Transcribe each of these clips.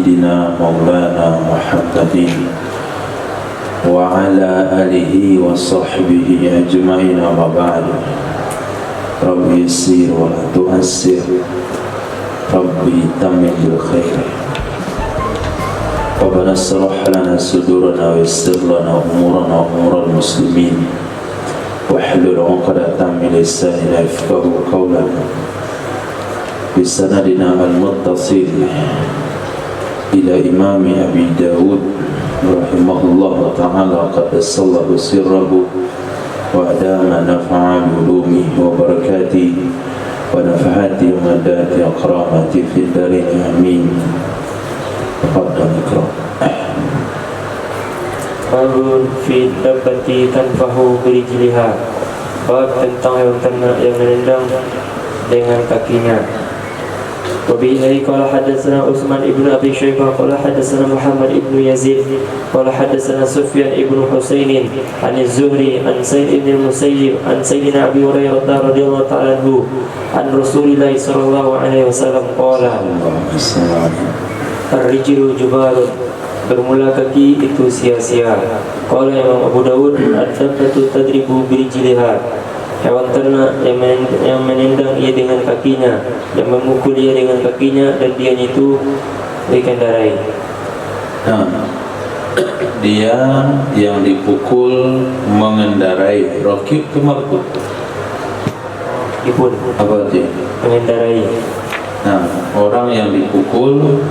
سيدنا مولانا محمد وعلى آله وصحبه أجمعين. أما بعد، رب يسر ولا تؤسر، ربي تمم بالخير. ربنا اشرح لنا صدورنا ويسر لنا أمورنا وأمور المسلمين واحلل عقدة من لساننا يفقهوا قولنا بسندنا المتصل إلى إمام أبي داود رحمه الله تعالى قدس الله سره وأدام نفع علومه وبركاته ونفحات ومدات أكرامته في الدارين آمين. تفضل اقرأ. Babun fi dabbati tanfahu birijliha. Bab tentang hewan ternak yang menendang dengan kakinya. Wabillahi qala hadatsana Utsman ibnu Abi Syaibah qala hadatsana Muhammad ibnu Yazid qala hadatsana Sufyan ibnu Husainin an Az-Zuhri an Sa'id ibn Musayyib an Sayyidina Abi Hurairah radhiyallahu ta'ala anhu an Rasulillah sallallahu alaihi wasallam qala ar-rijlu jubarun, bermula kaki itu sia-sia. Qala Imam Abu Dawud ad-dabbatu tadribu birijliha, hewan ternak yang menendang ia dengan kakinya, yang memukul ia dengan kakinya, dan dia itu dikendarai. Nah, dia yang dipukul mengendarai. Rakib ke markub? Dipun Apa dia? mengendarai. Nah, orang yang dipukul,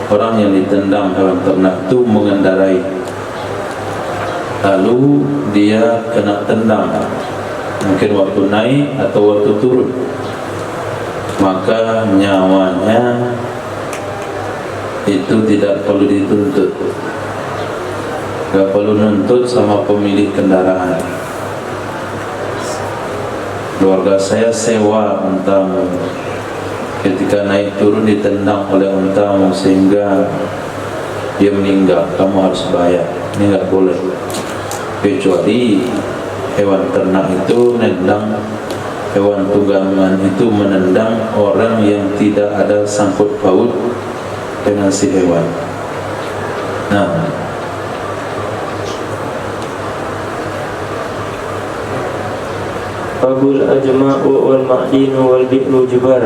orang yang ditendang hewan ternak itu mengendarai. Lalu dia kena tendang, mungkin waktu naik atau waktu turun, maka nyawanya itu tidak perlu dituntut, gak perlu nuntut sama pemilik kendaraan. Keluarga saya sewa untamu, ketika naik turun ditendang oleh untamu sehingga dia meninggal, kamu harus bayar. Ini gak boleh, kecuali hewan ternak itu menendang, hewan tunggangan itu menendang orang yang tidak ada sangkut paut dengan si hewan. Nah, Babul ajma'u wal ma'dinu wal bi'lu jubar.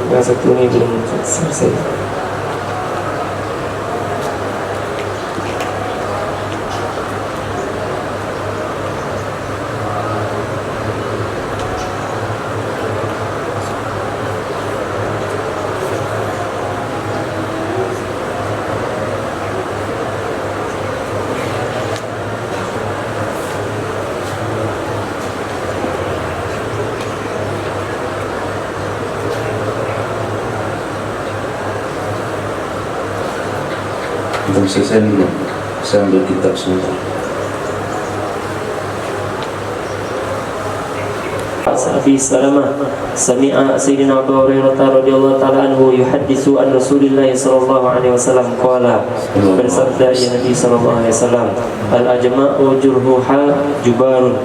Yang satu ini belum selesai. belum selesai dulu. Saya ambil kitab sebentar. Abi Salamah sami'a Sayyidina Abu Hurairah radhiyallahu ta'ala anhu yuhaddisu an Rasulillah sallallahu alaihi wasallam qala, bersabda ya Nabi sallallahu alaihi wasallam, al-ajma'u jurhuha jubarun,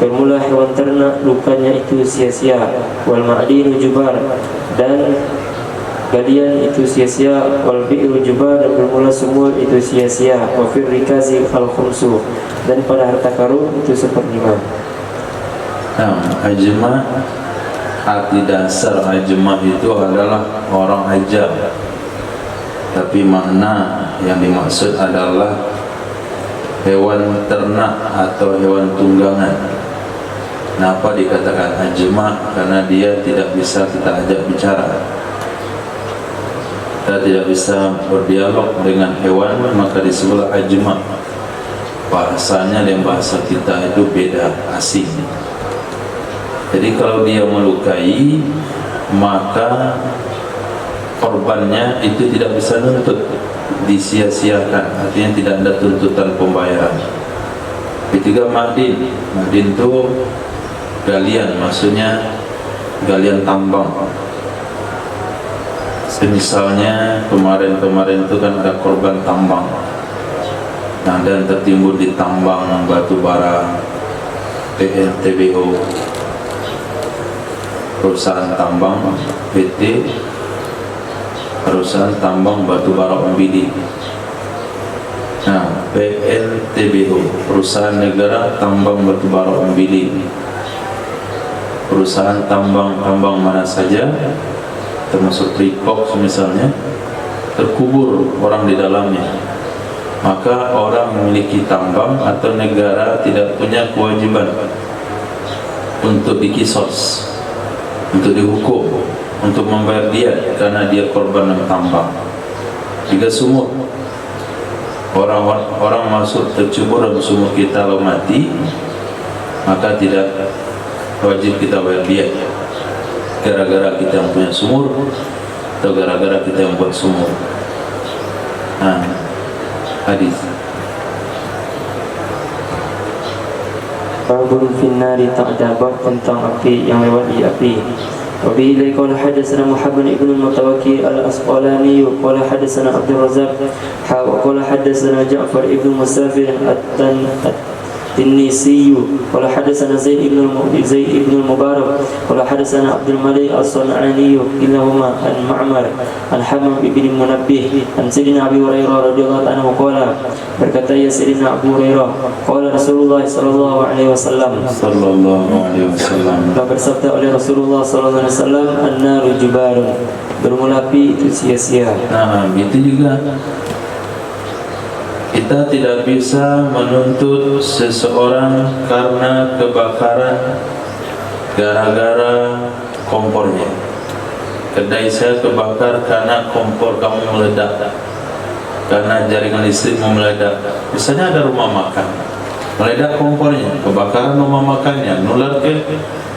bermula hewan ternak lukanya itu sia-sia, wal ma'dinu jubar, dan galian itu sia-sia, wal bi'ru jubar, dan bermula semua itu sia-sia, wa fir rikazi al-khumsu, dan pada harta karun itu seperlima. Nah, ajma', arti dasar ajma' itu adalah orang ajar, tapi makna yang dimaksud adalah hewan ternak atau hewan tunggangan. Kenapa dikatakan ajma'? Karena dia tidak bisa kita ajak bicara, kita tidak bisa berdialog dengan hewan, maka disebut ajma'. Bahasanya dan bahasa kita itu beda, asing. Jadi kalau dia melukai, maka korbannya itu tidak bisa nuntut, disia-siakan, artinya tidak ada tuntutan pembayaran. Ketiga, ma'din. Ma'din itu galian, maksudnya galian tambang. Misalnya kemarin-kemarin itu kan ada korban tambang, nah, dan tertimbun di tambang batu bara, PNTBO. perusahaan tambang PT Perusahaan Tambang Batubara Umbili. Nah, PNTBO, Perusahaan Negara Tambang Batubara Umbili. Perusahaan tambang mana saja, termasuk Freeport misalnya, terkubur orang di dalamnya, maka orang memiliki tambang atau negara tidak punya kewajiban untuk dikisos, untuk dihukum, untuk membayar diat karena dia korban tambang. Jika sumur orang masuk tercebur dalam sumur kita lalu mati, maka tidak wajib kita bayar diat gara-gara kita yang punya sumur atau gara-gara kita yang buat sumur. Nah, hadis. Babun finnari, tak ada bab tentang api yang lewat di api. وبه إليه قال حدثنا محمد بن المتوكل الأسقلاني قال حدثنا عبد الرزاق وقال حدثنا جعفر بن مسافر التنيسي قال حدثنا زيد بن المبارك قال حدثنا عبد الملك الصنعاني كلاهما عن معمر عن حمام بن منبه عن سيدنا أبي هريرة رضي الله عنه قال berkata ya Sayyidina Abu Hurairah qala Rasulullah sallallahu alaihi wasallam telah bersabda oleh Rasulullah sallallahu alaihi wasallam an-naru jubarun, bermula api itu sia-sia. Nah, itu juga kita tidak bisa menuntut seseorang karena kebakaran gara-gara kompornya. Kedai saya kebakar karena kompor kamu meledak, karena jaringan listrikmu meledak. Misalnya ada rumah makan, meledak kompornya, kebakaran rumah makannya, nular ke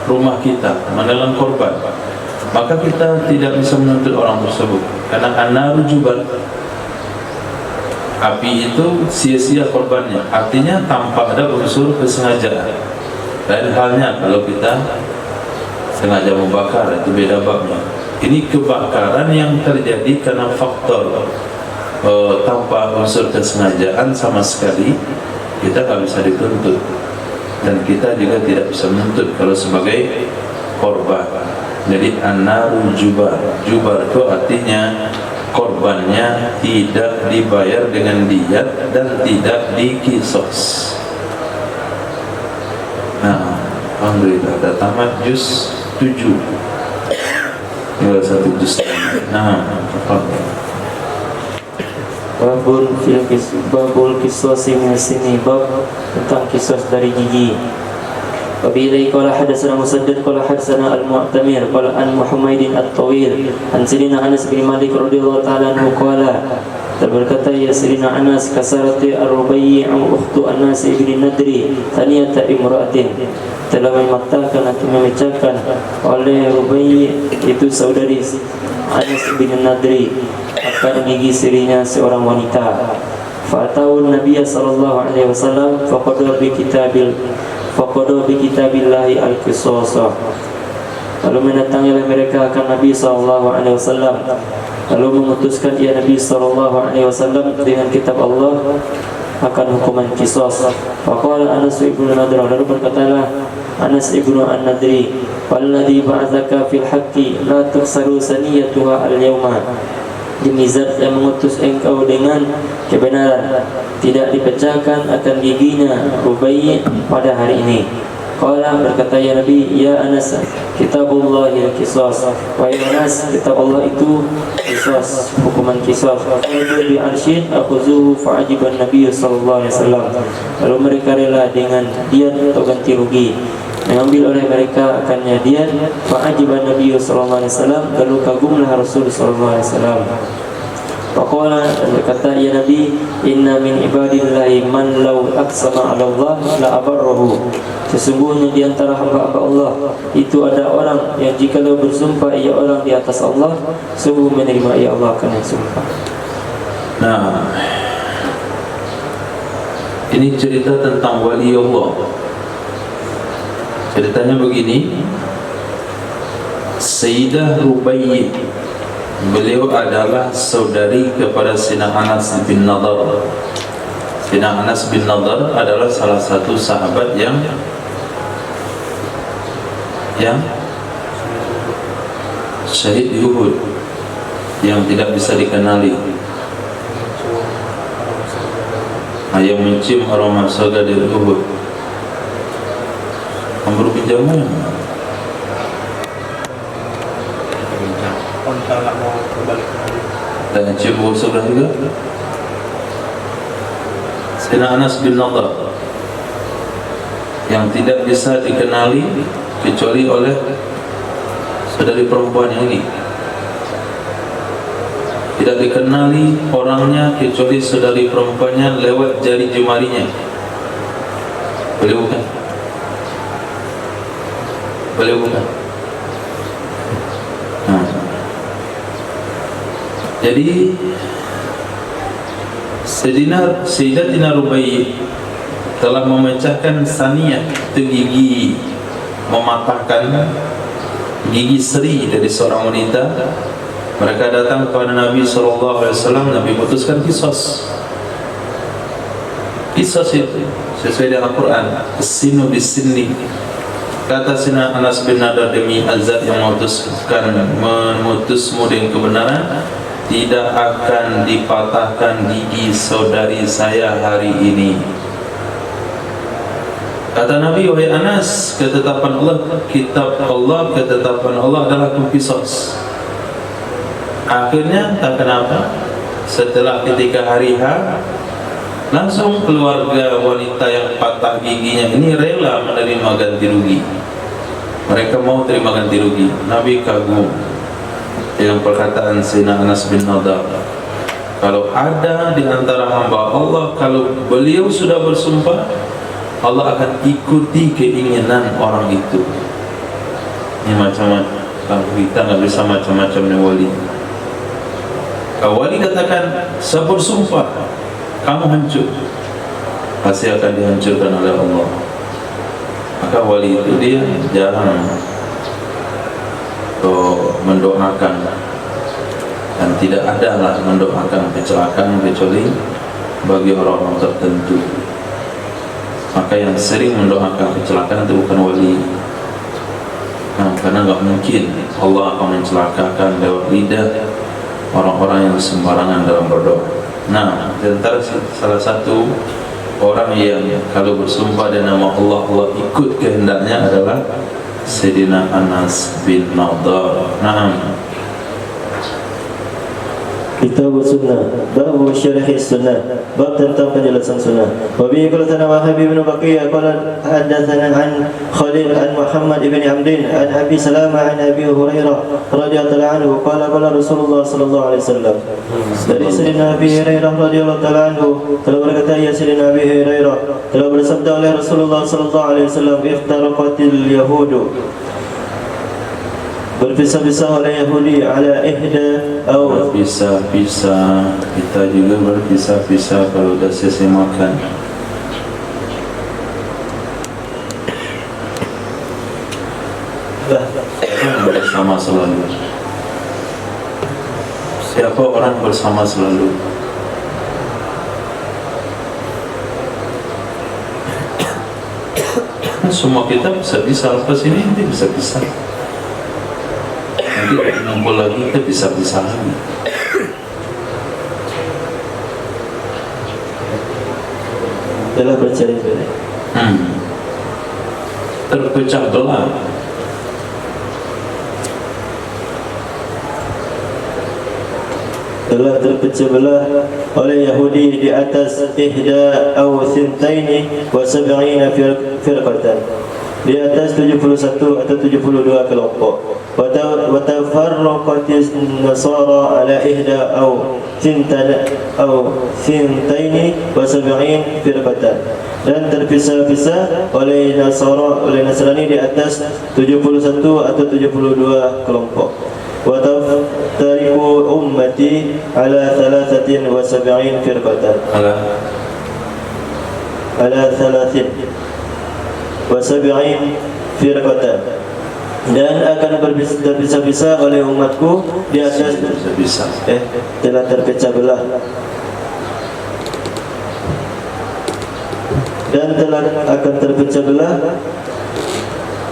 rumah kita, menelan korban. Maka kita tidak bisa menuntut orang tersebut, karena an-naru jubar, api itu sia-sia korbannya. Artinya tanpa ada unsur kesengajaan. Lain halnya kalau kita sengaja membakar, itu beda babnya. Ini kebakaran yang terjadi karena faktor tanpa unsur kesengajaan sama sekali, kita tak bisa dituntut, dan kita juga tidak bisa menuntut kalau sebagai korban. Jadi an-naru jubar, jubar itu artinya korbannya tidak dibayar dengan diyat dan tidak dikisos. Nah, alhamdulillah dah tamat juz 7, tinggal 1 juz. Nah, babul kisosi min sini, bab tentang kisos dari gigi. Wabillahi qala hadatsana Musaddad qala hadatsana Al-Mu'tamir qala an Muhammadin At-Tawil an Sayyidina Anas bin Malik radhiyallahu ta'ala anhu qala, berkata ya Sayyidina Anas, kasarati ar-Rubayyi' ukhtu Anas bin Nadri thaniyata imra'atin, telah mematahkan atau memecahkan oleh Rubayyi' itu saudari Anas bin Nadri akan gigi sirinya seorang wanita. Fa'atawun Nabiya sallallahu alaihi wasallam faqada bi kitabillahi al-qisasa, lalu mendatangilah mereka akan Nabi sallallahu alaihi wasallam, lalu memutuskan ia Nabi sallallahu alaihi wasallam dengan kitab Allah akan hukuman qisas. Faqala Anas ibnu Nadri, lalu berkatalah Anas ibnu An-Nadri, walladzi ba'atsaka fil haqqi la tuksaru saniyatuha al-yawma, demi zat yang mengutus engkau dengan kebenaran, tidak dipecahkan akan giginya Rubayyi' pada hari ini. Qala, berkata ya Nabi, ya Anas, kitabullahil qisas, wa ya Anas, kitab Allah itu qisas, hukuman qisas. Qala bi arsyid akhuzuhu fa'ajiban Nabi sallallahu alaihi wasallam, lalu mereka rela dengan diat atau ganti rugi, mengambil oleh mereka akannya diat. Fa'ajiban Nabi sallallahu alaihi wasallam, lalu kagumlah Rasul sallallahu alaihi wasallam. Faqala, berkata ya Nabi, inna min ibadillahi man law aqsama 'ala Allah la abarrahu, sesungguhnya di antara hamba-hamba Allah itu ada orang yang jikalau bersumpah ia orang di atas Allah, sungguh menerima ia Allah akan sumpah. nah, ini cerita tentang wali Allah. Ceritanya begini, Sayyidah Rubayyi, beliau adalah saudari kepada Sayyidina Anas bin Nadar. Sayyidina Anas bin Nadar adalah salah satu sahabat yang syahid di Uhud yang tidak bisa dikenali, yang mencium aroma surga dari Uhud. Amr bin Jamuh dan cium bau surga juga. Sayyidina Anas bin Nadar yang tidak bisa dikenali kecuali oleh saudari perempuan yang ini, tidak dikenali orangnya kecuali saudari perempuannya lewat jari jemarinya. Boleh bukan? Boleh bukan? Jadi Sayyidatina Rubaiyah telah memecahkan saniyah, itu gigi, mematahkan gigi seri dari seorang wanita. Mereka datang kepada Nabi SAW. Nabi putuskan kisos. Kisos itu sesuai dengan Al-Quran, as-sinu bis-sinni. Kata Sayyidina Anas bin Nadar, demi azat yang memutusmu dengan kebenaran, tidak akan dipatahkan gigi saudari saya hari ini. Kata Nabi, wahai Anas, ketetapan Allah, kitab Allah, ketetapan Allah adalah kisos. Akhirnya tak kenapa, setelah ketika hari H, langsung keluarga wanita yang patah giginya ini rela menerima ganti rugi. Mereka mau terima ganti rugi. Nabi kagum dengan perkataan Sayyidina Anas bin Nadar, kalau ada di antara hamba Allah, kalau beliau sudah bersumpah, Allah akan ikuti keinginan orang itu. Ini macam-macam. Kalau kita nggak bisa macam-macam nih wali. Kalau wali katakan, saya bersumpah, kamu hancur, pasti akan dihancurkan oleh Allah. Maka wali itu dia jarang mendoakan, dan tidak ada lah mendoakan kecelakaan kecuali bagi orang-orang tertentu. Maka yang sering mendoakan kecelakaan itu bukan wali. Karena nggak mungkin Allah akan mencelakakan lewat lidah orang-orang yang sembarangan dalam berdoa. Nah, di antara salah satu orang yang kalau bersumpah dengan nama Allah, Allah ikut kehendaknya adalah Sayyidina Anas bin Nadar. Naam. Kitab Sunnah, Bab Syarah Sunnah, bab tentang penjelasan sunnah. Wa bihi qala sana Wahab bin Baqiyah qala hadatsana an Khalil an Muhammad ibn Amrin an Abi Salamah an Abi Hurairah radhiyallahu anhu qala qala Rasulullah sallallahu alaihi wasallam. Dari Sayyidina Abi Hurairah radhiyallahu ta'ala anhu telah berkata, ya Sayyidina Abi Hurairah telah bersabda oleh Rasulullah sallallahu alaihi wasallam, iftaraqatil yahudu, berpisah-pisah oleh Yahudi ala ihda atau berpisah-pisah. Kita juga berpisah-pisah kalau dah selesai makan. Bersama selalu. Siapa orang bersama selalu? Semua kita bisa lepas ini, nanti bisa pisah. Nanti ngumpul lagi, kita bisa-bisa lagi. telah bercerai-berai. Terpecah belah. Telah terpecah belah oleh Yahudi di atas ihda aw thintaini wa sab'ina firqatan, di atas 71 atau 72 kelompok. Wa tafarraqatis nasara ala ihda aw thintaini wa sab'in firqatan, dan terpisah-pisah oleh Nasrani di atas 71 atau 72 kelompok. Wa taftariqu ummati ala 73 firqatan, ala 73 firqatan, dan akan terpisah-pisah oleh umatku di atas telah terpecah belah, dan telah akan terpecah belah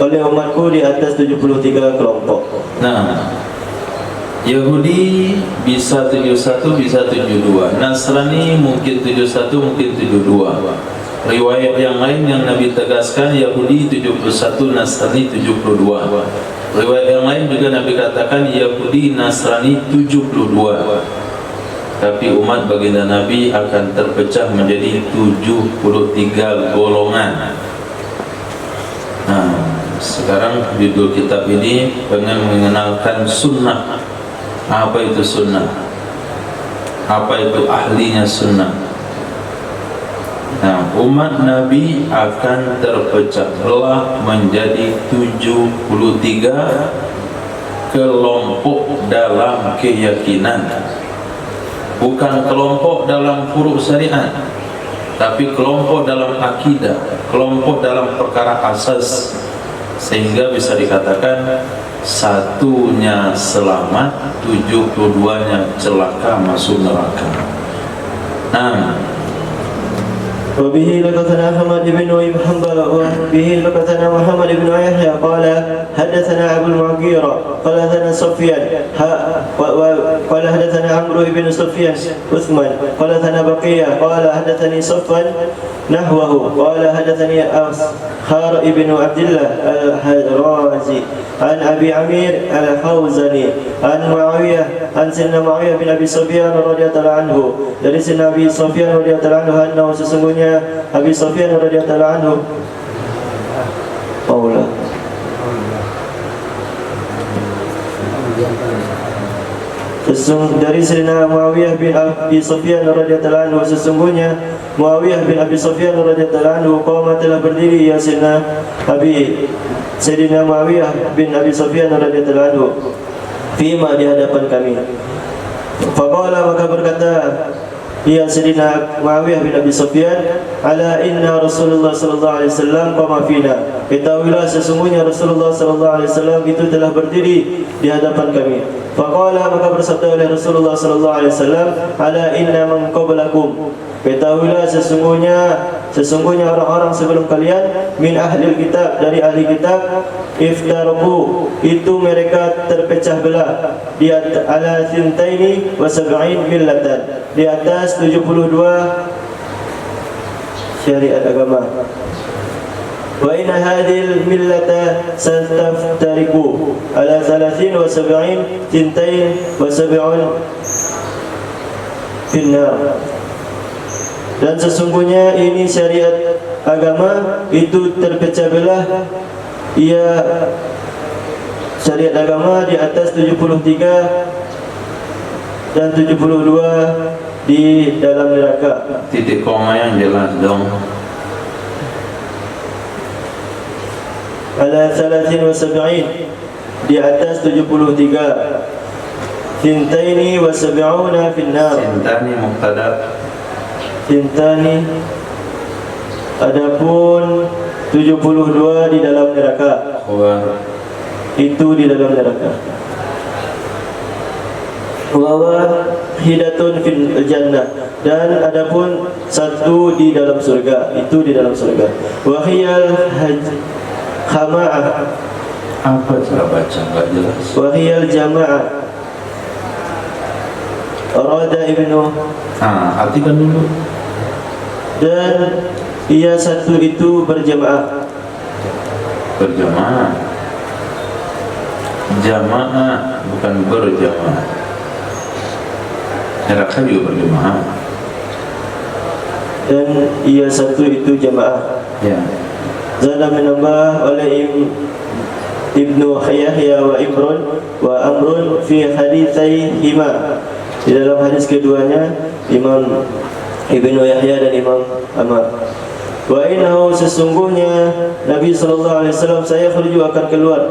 oleh umatku di atas 73 kelompok. Nah, Yahudi bisa 71, bisa 72. Nasrani mungkin 71, mungkin 72. Riwayat yang lain yang Nabi tegaskan Yahudi 71, Nasrani 72. Riwayat yang lain juga Nabi katakan Yahudi, Nasrani 72. Tapi umat baginda Nabi akan terpecah menjadi 73 golongan. Nah, sekarang judul kitab ini pengen mengenalkan sunnah. Apa itu sunnah? Apa itu ahlinya sunnah? Nah, umat Nabi akan terpecah belah menjadi 73 kelompok dalam keyakinan. Bukan kelompok dalam furu' syariat, tapi kelompok dalam akidah, kelompok dalam perkara asas, sehingga bisa dikatakan satunya selamat, 72-nya celaka masuk neraka. Nah, وبه لقتنا أحمد بن حنبل وبه لقتنا محمد بن يحيى قال حدثنا أبو المغيرة قال حدثنا سفيان قال حدثنا عمرو بن سفيان عثمان قال حدثنا بقية قال حدثني صفوان نحوه قال حدثني خار بن عبد الله الرازي عن أبي عمير الحوزني عن معاوية عن سيدنا معاوية بن أبي سفيان رضي الله عنه dari Sayyidina Abi Sufyan radhiyallahu anhu annahu sesungguhnya Abi Sufyan radhiyallahu anhu Paula dari Sayyidina Muawiyah bin Abi Sufyan radhiyallahu anhu sesungguhnya Muawiyah bin Abi Sufyan radhiyallahu anhu qama telah berdiri ya Sayyidina Muawiyah bin Abi Sufyan radhiyallahu anhu fima di hadapan kami. Faqala maka berkata ya Sayyidina Muawiyah bin Abi Sufyan ala inna Rasulullah sallallahu alaihi wasallam qama fina. Ketahuilah sesungguhnya Rasulullah sallallahu alaihi wasallam itu telah berdiri di hadapan kami. Faqala maka bersabda oleh Rasulullah sallallahu alaihi wasallam ala inna man qablakum. Ketahuilah sesungguhnya orang-orang sebelum kalian min ahli kitab dari ahli kitab iftaraku itu mereka terpecah belah di ala sintaini wa sab'in millatan di atas 72 syariat agama. Wa inna hadhil millata sataftariku ala 30 wa 70 tintain wa 70 finnar. Dan sesungguhnya ini syariat agama itu terpecah belah syariat agama di atas 73 dan 72 di dalam neraka. Titik koma yang jelas dong. Ala 30 wa 70 di atas 73. Sintaini wa 70 finnar. Sintani muqtada. Sintani adapun 72 di dalam neraka. Itu di dalam neraka. Wa hidatun fil jannah dan adapun satu di dalam surga, itu di dalam surga. Wa hiyal jama'ah. Apa cara baca enggak jelas. Wa hiyal jama'ah. Arada ibnu. Artikan dulu. Dan ia satu itu berjamaah. Berjamaah. Jamaah bukan berjamaah. Neraka juga berjamaah. Dan ia satu itu jamaah. Ya. Zada menambah oleh Ibnu Yahya wa Imrun wa Amrun fi haditsaihima. Di dalam hadis keduanya Imam Ibnu Yahya dan Imam Ahmad. Wa innahu sesungguhnya Nabi sallallahu alaihi wasallam saya khruju akan keluar.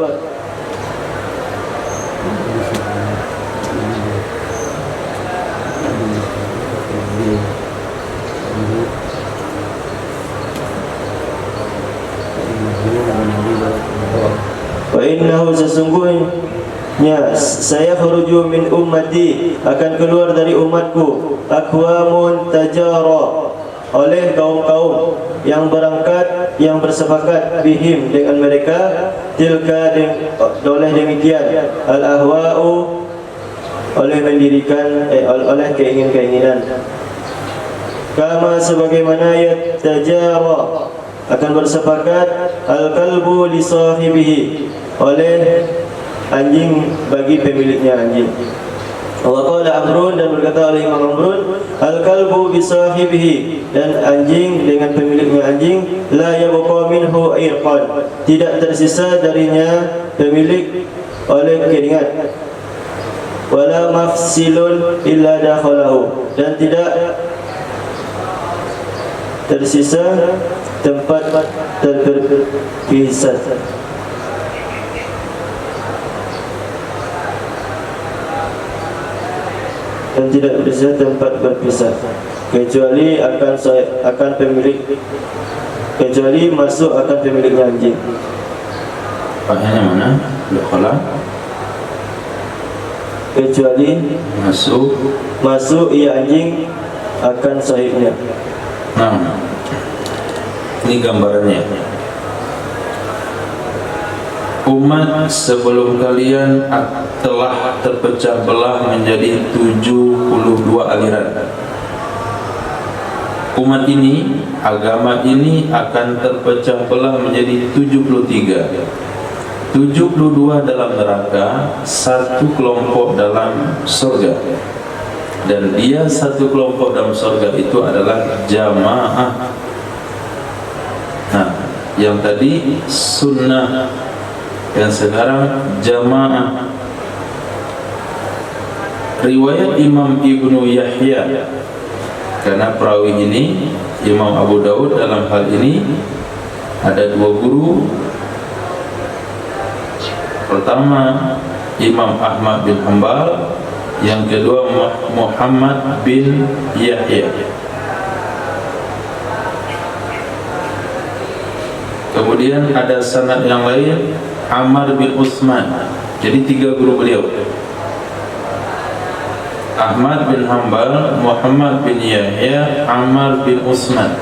Wa innahu sesungguhnya saya khuruju min ummati akan keluar dari umatku aqwamun tajara oleh kaum-kaum yang berangkat yang bersepakat bihim dengan mereka tilka oleh demikian al ahwa'u oleh mendirikan oleh keinginan-keinginan. Kama sebagaimana yatajara akan bersepakat al-kalbu li sahibihi oleh anjing bagi pemiliknya anjing. Wa qala Amrun, dan berkata oleh Imam Amrun, al-kalbu bi sahibihi, dan anjing dengan pemiliknya anjing, la yabqa minhu irqan, tidak tersisa darinya pemilik oleh keringat, wala mafsilun illa dakhalahu, dan tidak tersisa tempat terpisah, dan tidak bisa tempat berpisah kecuali akan pemilik, kecuali masuk akan pemiliknya anjing. Pakaiannya mana? Dakhala. Kecuali masuk ia anjing akan sahibnya. Nah, ini gambarannya. Umat sebelum kalian telah terpecah belah menjadi 72 aliran. Umat ini, agama ini akan terpecah belah menjadi 73. 72 dalam neraka, satu kelompok dalam surga. Dan dia satu kelompok dalam surga itu adalah jamaah. Nah, yang tadi sunnah, yang sekarang jamaah. Riwayat Imam Ibnu Yahya, karena perawi ini Imam Abu Daud dalam hal ini ada dua guru. Pertama Imam Ahmad bin Hanbal, yang kedua Muhammad bin Yahya. Kemudian ada sanad yang lain, Ammar bin Utsman. Jadi tiga guru beliau, Ahmad bin Hanbal, Muhammad bin Yahya, Ammar bin Utsman.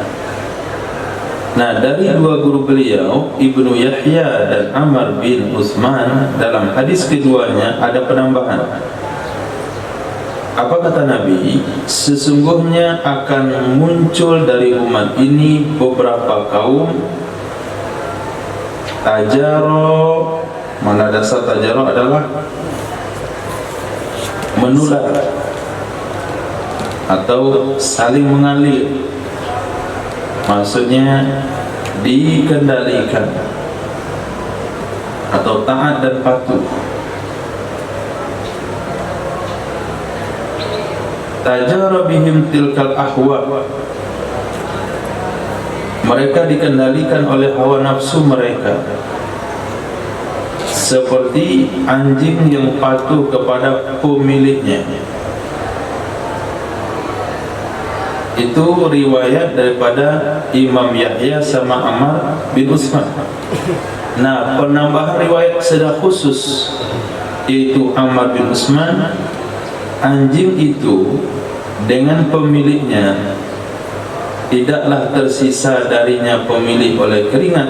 Nah, dari dua guru beliau, Ibnu Yahya dan Ammar bin Utsman, dalam hadis keduanya ada penambahan. Apa kata Nabi? Sesungguhnya akan muncul dari umat ini beberapa kaum tajaro. Mana dasar tajaro adalah menular atau saling mengalir, maksudnya dikendalikan atau taat dan patuh. Tajara bihim tilkal ahwa, mereka dikendalikan oleh hawa nafsu mereka, seperti anjing yang patuh kepada pemiliknya. Itu riwayat daripada Imam Yahya sama Ammar bin Utsman. Nah, penambahan riwayat secara khusus yaitu Ammar bin Utsman, anjing itu dengan pemiliknya tidaklah tersisa darinya pemilik oleh keringat,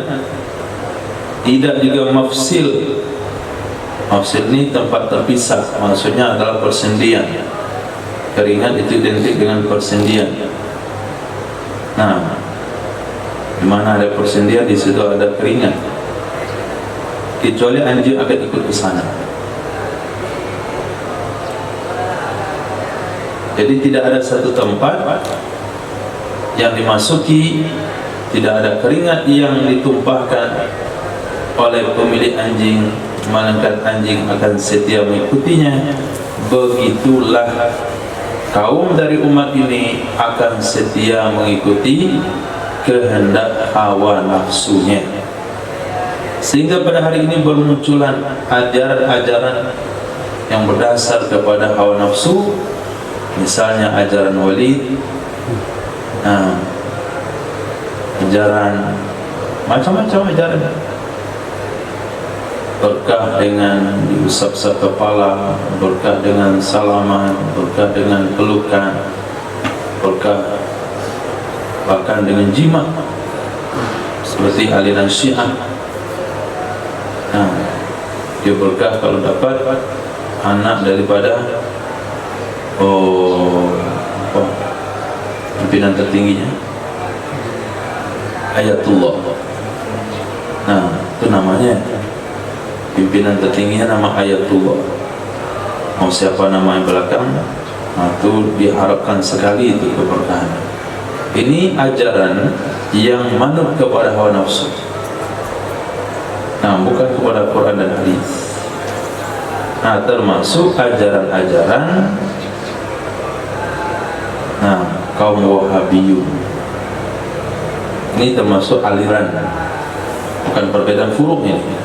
tidak juga mafsil. Mafsil ini tempat terpisah, maksudnya adalah persendian. Keringat itu identik dengan persendian. Nah, di mana ada persendian, di situ ada keringat. Kecuali anjing akan ikut ke sana. Jadi tidak ada satu tempat yang dimasuki tidak ada keringat yang ditumpahkan oleh pemilik anjing, melainkan anjing akan setia mengikutinya. Begitulah kaum dari umat ini akan setia mengikuti kehendak hawa nafsunya, sehingga pada hari ini bermunculan ajaran-ajaran yang berdasar kepada hawa nafsu. Misalnya ajaran Walid, ajaran macam-macam ajaran, berkah dengan diusap-usap kepala, berkah dengan salaman, berkah dengan pelukan, berkah bahkan dengan jima, seperti aliran Syiah. Dia berkah kalau dapat anak daripada oh, pimpinan tertingginya Ayatullah. Nah, itu namanya pimpinan tertingginya nama Ayatullah. Mau siapa nama yang belakang, nah, itu diharapkan sekali itu keberkahan. Ini ajaran yang manut kepada hawa nafsu, nah bukan kepada Quran dan hadis. Nah, termasuk ajaran-ajaran kaum Wahabiyun. Ini termasuk aliran, bukan perbedaan furuk ini.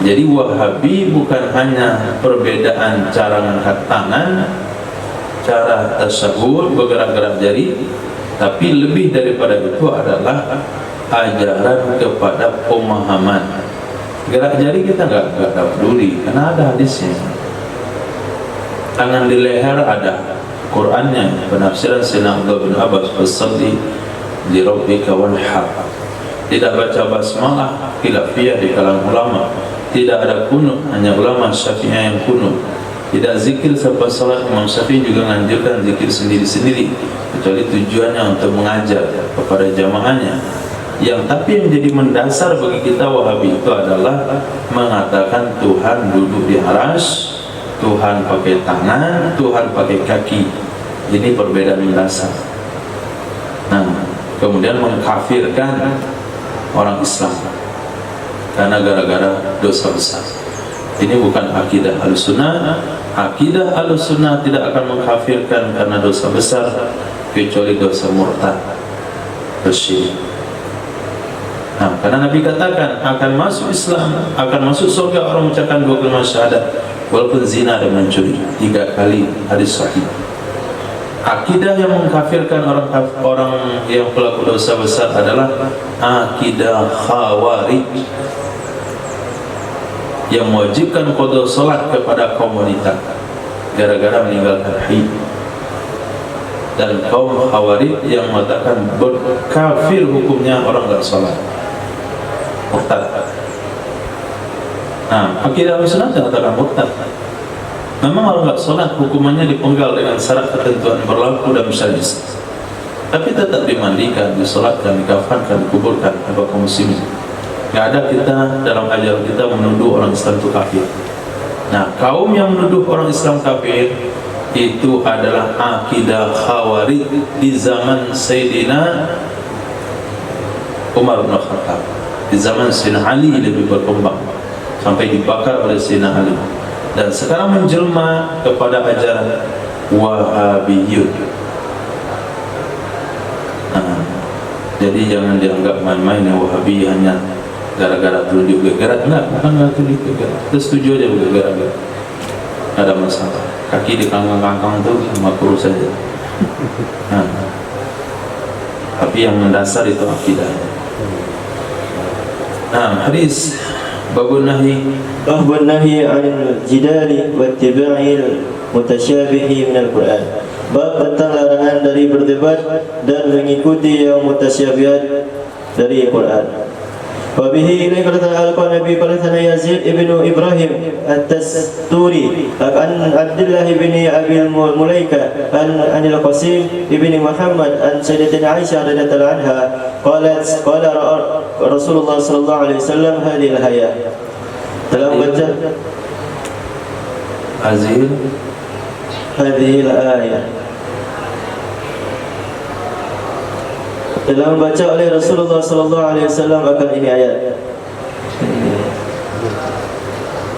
Jadi Wahabi bukan hanya perbedaan cara mengangkat tangan, cara tasyahud, bergerak-gerak jari, tapi lebih daripada itu adalah ajaran kepada pemahaman. Gerak jari kita nggak peduli, karena ada hadisnya. Tangan di leher ada Qurannya, penafsiran Sayyidina Abdullah bin Abbas, "Fassalli li rabbika wanhar." Tidak baca basmalah, khilafiyah di kalangan ulama. Tidak ada kunut, hanya ulama Syafi'iyah yang kunut. Tidak zikir selepas salat. Imam Syafi'i juga menganjurkan zikir sendiri-sendiri, kecuali tujuannya untuk mengajar kepada jamaahnya. Tapi yang jadi mendasar bagi kita Wahabi itu adalah mengatakan Tuhan duduk di arsy, Tuhan pakai tangan, Tuhan pakai kaki. Ini perbedaan mendasar. Nah, kemudian mengkafirkan orang Islam karena gara-gara dosa besar. Ini bukan akidah Ahlussunnah. Akidah Ahlussunnah tidak akan mengkafirkan karena dosa besar, kecuali dosa murtad, bersyirik. Nah, karena Nabi katakan akan masuk Islam, akan masuk surga orang mengucapkan 2 kalimat syahadat walaupun zina dan mencuri 3 kali, hadis sahih. Akidah yang mengkafirkan orang yang pelaku dosa besar adalah akidah Khawarij, yang mewajibkan qada salat kepada kaum wanita gara-gara meninggalkan haid. Dan kaum Khawarij yang mengatakan berkafir hukumnya orang enggak salat, murtad. Nah, akidah Ahlussunnah mengatakan murtad. Memang orang enggak salat hukumannya dipenggal dengan syarat ketentuan berlaku dan syar'i, tapi tetap dimandikan, disolatkan, dikafankan, dikuburkan oleh kaum muslimin. Tidak ada kita dalam ajaran kita menuduh orang Islam itu kafir. Nah, kaum yang menuduh orang Islam kafir itu adalah akidah Khawarij di zaman Sayyidina Umar bin Khattab. Di zaman Sayyidina Ali lebih berkembang sampai dibakar oleh Sayyidina Ali, dan sekarang menjelma kepada ajaran Wahabiyun. Nah, jadi jangan dianggap main-main ya Wahabi hanya gara-gara tunjuk gerak. Enggak, bukan tunjuk gerak. Kita setuju aja gerak-gerak, nggak ada masalah. Kaki di kangkang-kangkang itu makruh saja. Nah, tapi yang mendasar itu akidahnya. Nah, hadis babun nahi anil jidali wa ittiba'il mutasyabihi minal Qur'an. Bab tentang larangan dari berdebat dan mengikuti yang mutasyabihat dari Quran. Wabihi ilai berkata Nabi Palasana Yazid ibnu Ibrahim At-Tasturi an Abdullah ibni Abil Mulaika anil Qasim ibni Muhammad an Sayyidatina Aisyah radhiyallahu anha qalat qala Rasulullah sallallahu alaihi wasallam hadhil haya. Dalam baca hadhil ayat, dalam baca oleh Rasulullah sallallahu alaihi wasallam akan ini ayat.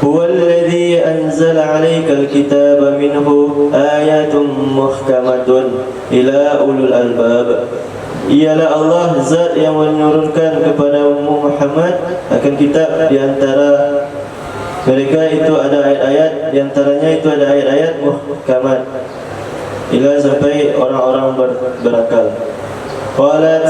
Huwallazi anzala 'alaikal kitaba minhu ayatun muhkamatun ila ulul albab. Ialah Allah zat yang menurunkan kepada Muhammad akan kitab, di antara mereka itu ada ayat-ayat, di antaranya itu ada ayat-ayat muhkamat, ila sampai orang-orang berakal. Qalat,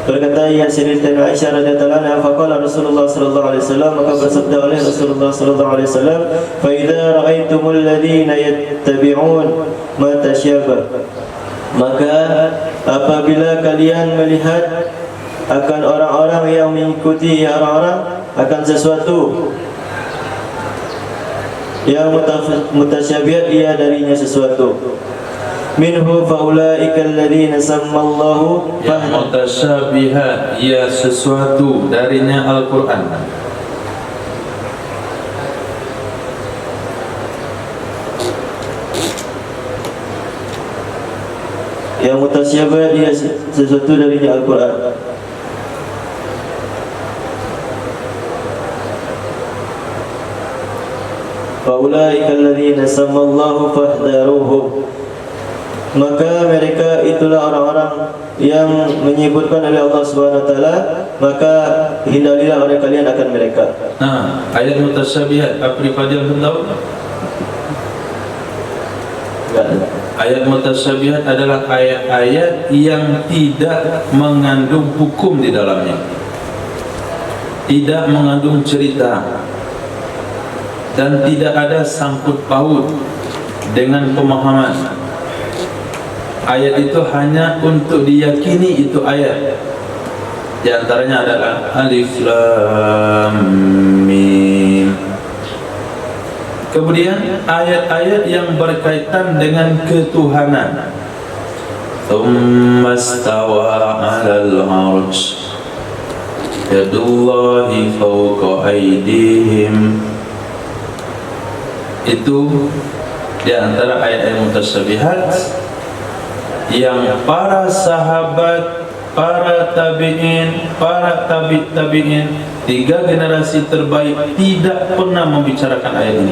berkata ya Sayyidatina Aisyah radhiyallahu anha, faqala Rasulullah sallallahu alaihi wasallam, maka bersabda oleh Rasulullah sallallahu alaihi wasallam, fa idza ra'aitumul ladzina yattabi'un ma tasyabah, maka apabila kalian melihat akan orang-orang yang mengikuti orang-orang akan sesuatu Yang mutasyabihat ia darinya sesuatu. Minhu faulaika alladhina sammallahu Yang mutasyabihat ia sesuatu darinya Al-Quran. Yang mutasyabihat ia sesuatu darinya Al-Quran. Faulaika alladhina sammallahu fahdharuhum. Maka mereka itulah orang-orang yang menyebutkan oleh Allah Subhanahu wa taala, maka hindarilah oleh kalian akan mereka. Nah, ayat mutasyabihat apa yang tahu? Ayat mutasyabihat adalah ayat-ayat yang tidak mengandung hukum di dalamnya, tidak mengandung cerita, dan tidak ada sangkut paut dengan pemahaman. Ayat itu hanya untuk diyakini itu ayat. Di antaranya adalah Alif Lam Mim. Kemudian ayat-ayat yang berkaitan dengan ketuhanan. Tsumma stawa 'alal 'arsy. Yadullahi fawqa aydihim. Itu di antara ayat-ayat mutasyabihat yang para sahabat, para tabi'in, para tabi'in, 3 generasi terbaik tidak pernah membicarakan ayat ini.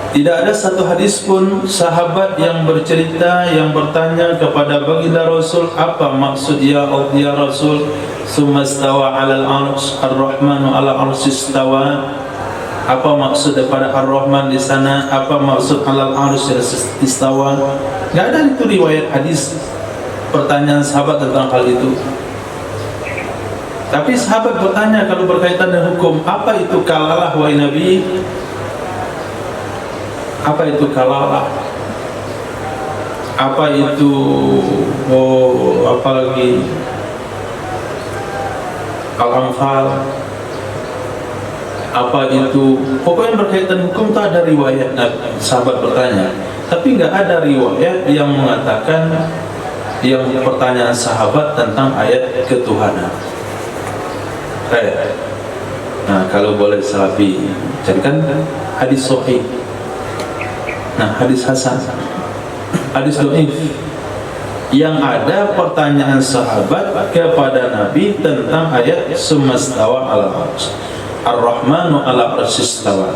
Tidak ada satu hadis pun sahabat yang bercerita, yang bertanya kepada baginda Rasul, apa maksud ya Rasul, summa stawa 'alal 'arsy, ar-rahmanu 'ala 'arsy istawa. Apa maksud daripada Ar-Rahman di sana? Apa maksud 'alal 'arsy istawa? Enggak ada itu riwayat hadis pertanyaan sahabat tentang hal itu. Tapi sahabat bertanya kalau berkaitan dengan hukum, apa itu kalalah wahai Nabi? Apa itu kalalah? Apa itu apa lagi? Al-Anfal. Apa itu? Pokoknya berkaitan hukum itu ada riwayat. Sahabat bertanya, tapi enggak ada riwayat yang mengatakan yang pertanyaan sahabat tentang ayat ketuhanan. Nah, kalau boleh salafi carikan hadis sahih. Nah, hadis hasan, hadis dhaif yang ada pertanyaan sahabat kepada Nabi tentang ayat sumastawa 'alal 'arsy, ar-rahmanu 'ala 'arsy istawa.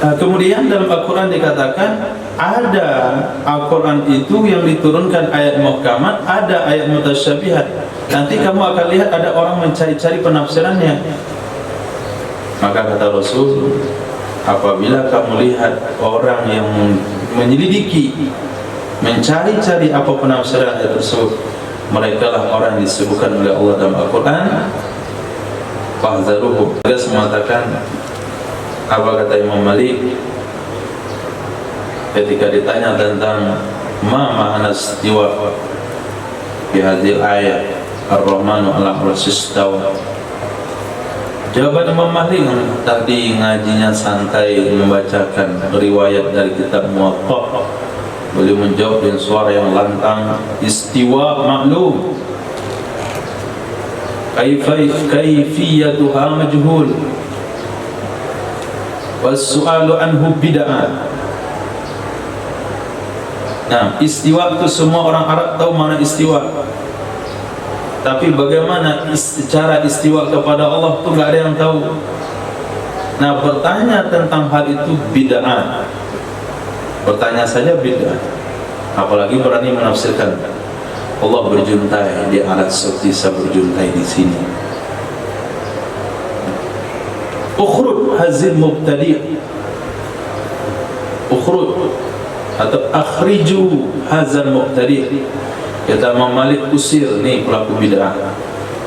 Kemudian dalam Al-Quran dikatakan ada Al-Quran itu yang diturunkan ayat muhkamat, ada ayat mutasyabihat. Nanti kamu akan lihat ada orang mencari-cari penafsirannya. Maka kata Rasul, apabila kamu lihat orang yang menyelidiki, mencari-cari apa penafsiran ayat tersebut, mereka lah orang yang disebutkan oleh Allah dalam Al-Quran. Fahzaruhu. Tegas mengatakan, apa kata Imam Malik ketika ditanya tentang ma ma'na istiwa fi hadhil ayat ar-rahmanu 'ala 'arsy istawa. Jawaban Imam Malik tadi ngajinya santai membacakan riwayat dari kitab Muwatta, beliau menjawab dengan suara yang lantang, istiwa maklum, kaifiyatuha majhul, was-su'alu anhu bid'ah. Nah, istiwa itu semua orang Arab tahu mana istiwa. Tapi bagaimana cara istiwa kepada Allah itu enggak ada yang tahu. Nah, bertanya tentang hal itu bid'ah. Bertanya saja bid'ah. Apalagi berani menafsirkan Allah berjuntai di alat seperti saya berjuntai di sini. Ukhrud hazil mubtadi', ukhrud atau akhriju hazal mubtadi'. Kata Imam Malik, usir nih pelaku bid'ah.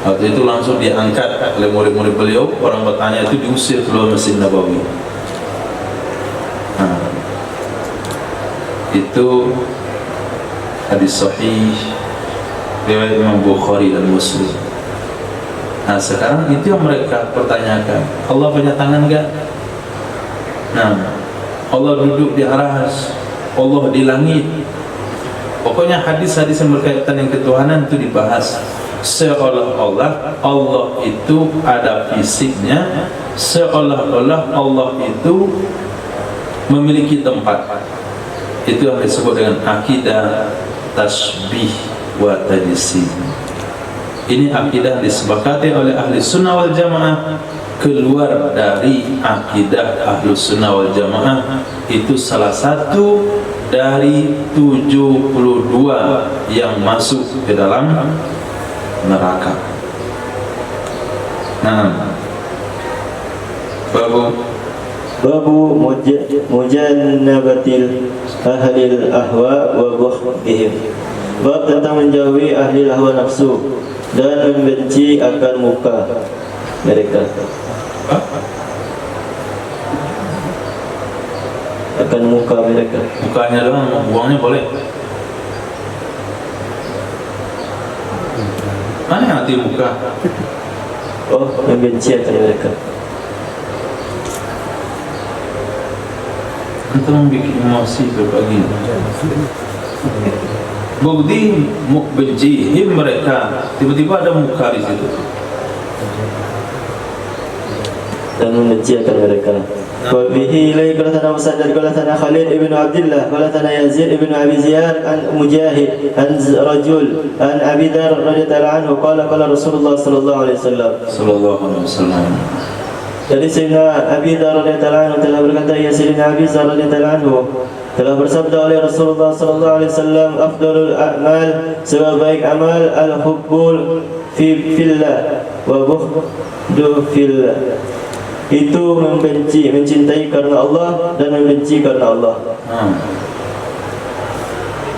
Waktu itu langsung diangkat oleh murid-murid beliau. Orang bertanya itu diusir keluar Masjid Nabawi. Nah, itu hadis sahih riwayat Imam Bukhari dan Muslim. Nah sekarang itu yang mereka pertanyakan, Allah punya tangan enggak? Nah, Allah duduk di aras, Allah di langit. Pokoknya hadis-hadis yang berkaitan dengan ketuhanan itu dibahas seolah-olah Allah itu ada fisiknya, seolah-olah Allah itu memiliki tempat. Itu yang disebut dengan akidah tasbih wa tajsim. Ini akidah disepakati oleh ahli sunnah wal jamaah. Keluar dari akidah ahli sunnah wal jamaah itu salah satu dari 72 yang masuk ke dalam neraka. Nah, Babu mujannabatil ahlil ahwa wa bughdihim. Bab tentang menjauhi ahli hawa nafsu dan membenci akan muka mereka. Akan muka mereka. Mukanya doang, buangnya boleh. Mana yang hati muka? Oh, membenci akan mereka. Kita membuat emosi berbagi. Bukti benci mereka, tiba-tiba ada muka di situ. Dan membenci akan mereka. Wa bihi ilai qala sana Musaddad qala sana Khalid ibn Abdullah qala sana Yazid ibn Abi Ziyad an Mujahid an rajul an Abi Dar radhiyallahu anhu qala Rasulullah sallallahu alaihi wasallam. Dari Sayyidina Abi Dar radhiyallahu anhu telah berkata, ya Sayyidina Abi Dar radhiyallahu anhu telah bersabda oleh Rasulullah sallallahu alaihi wasallam, afdalul a'mal, sebaik amal al-hubbul fillah wa bughdu fillah. Itu mencintai karena Allah dan membenci karena Allah.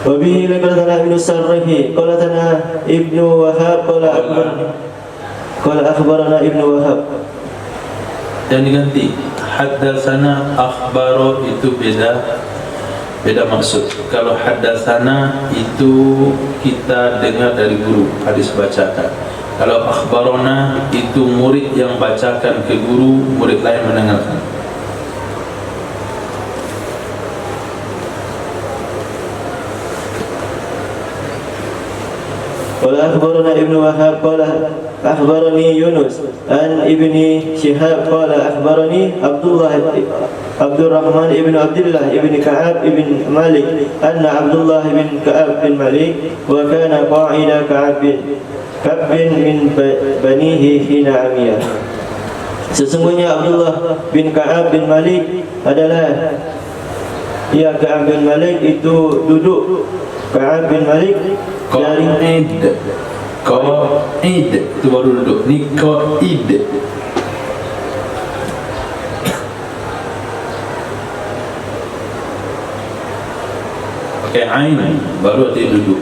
Wa bihi laqad Ibnu Sarrihi qala tana Ibnu Wahab qala akhbarana Ibnu Wahab. Dan diganti haddatsana akhbaro, itu beda maksud. Kalau haddatsana itu kita dengar dari guru, hadis bacakan. Kalau akhbarona itu murid yang bacakan ke guru, murid lain mendengarkan. Qala akhbarana Ibnu Wahab qala akhbarani Yunus an Ibni Shihab qala akhbarani Abdurrahman ibn Abdullah ibn Ka'ab ibn Malik anna Abdullah ibn Ka'ab bin Malik wa kana qa'ida Ka'ab min banihi hina amiyah. Sesungguhnya Abdullah bin Ka'ab bin Malik adalah Ka'ab bin Malik itu duduk. Ka'ab bin Malik dari Qaid itu baru duduk. Ni qaid. Pakai ain baru hati duduk.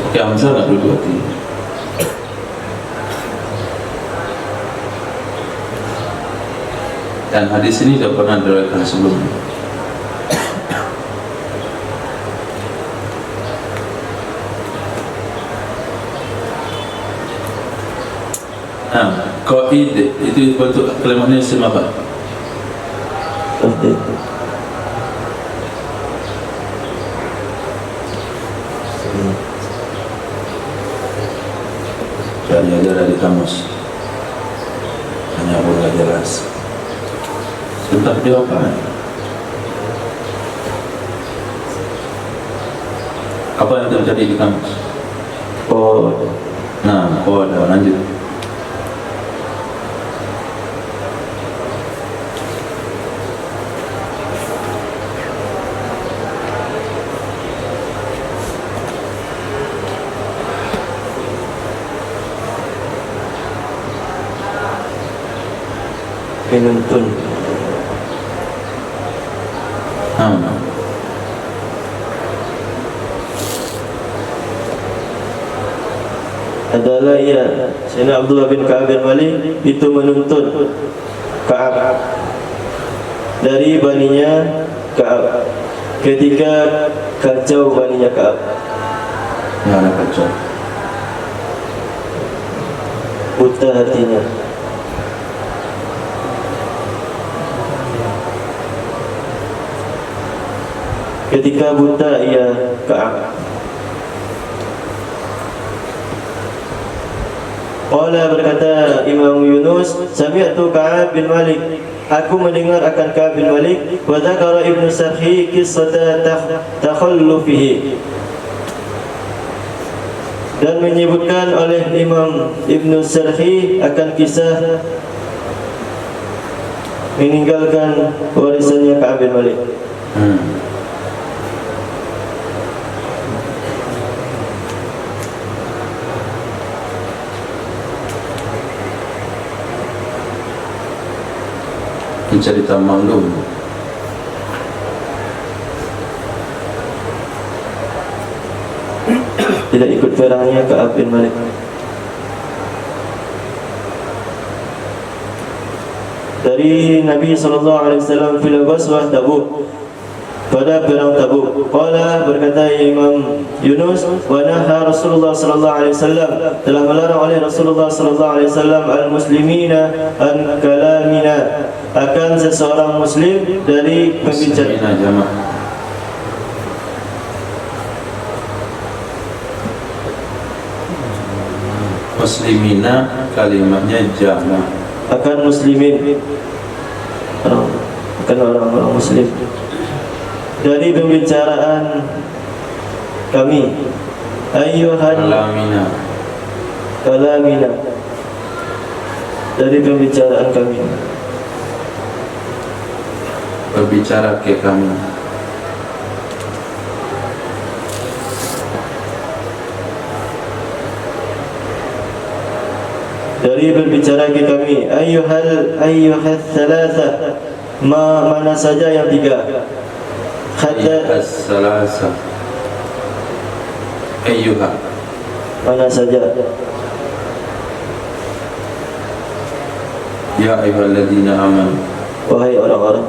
Pakai hamzah tak duduk hati. Dan hadis ini dah pernah diriwayatkan sebelumnya. Qaid itu bentuk kalimatnya isim apa? Cari aja dari kamus. Hanya pun gak jelas. Entah dia apa? Apa yang terjadi di kamus? Oh, nah, ada lanjut. penuntun. Adalah Sayyidina Abdullah bin Ka'ab bin Malik itu menuntun Ka'ab dari baninya Ka'ab ketika kacau baninya Ka'ab. Mana kacau? buta hatinya. Ketika buta ia Ka'ab. Qala, berkata Imam Yunus, sami'tu Ka'ab bin Malik, aku mendengar akan Ka'ab bin Malik, wa dzakara Ibnu Sarhi qissata takhallufihi, dan menyebutkan oleh Imam Ibnu Sarhi akan kisah meninggalkan warisannya Ka'ab bin Malik. Cerita maklum. Tidak ikut perangnya Ka'ab bin Malik. Dari Nabi SAW fil ghazwah Tabuk, pada perang Tabuk. Qala, berkata Imam Yunus, wa naha Rasulullah SAW, telah melarang oleh Rasulullah SAW al-muslimina an kalamina, akan seseorang muslim dari pembicaraan. Jamaah. Muslimina kalimatnya jamaah. Akan muslimin, akan orang-orang muslim dari pembicaraan kami. Ayyuhan kalamina, dari pembicaraan kami, berbicara ke kami. dari berbicara ke kami. Ayyuhal thalatha, mana saja yang tiga. Hatta As-salasa. Ayyuha. mana saja. Ya ayyuhalladzina amanu. Wahai orang-orang,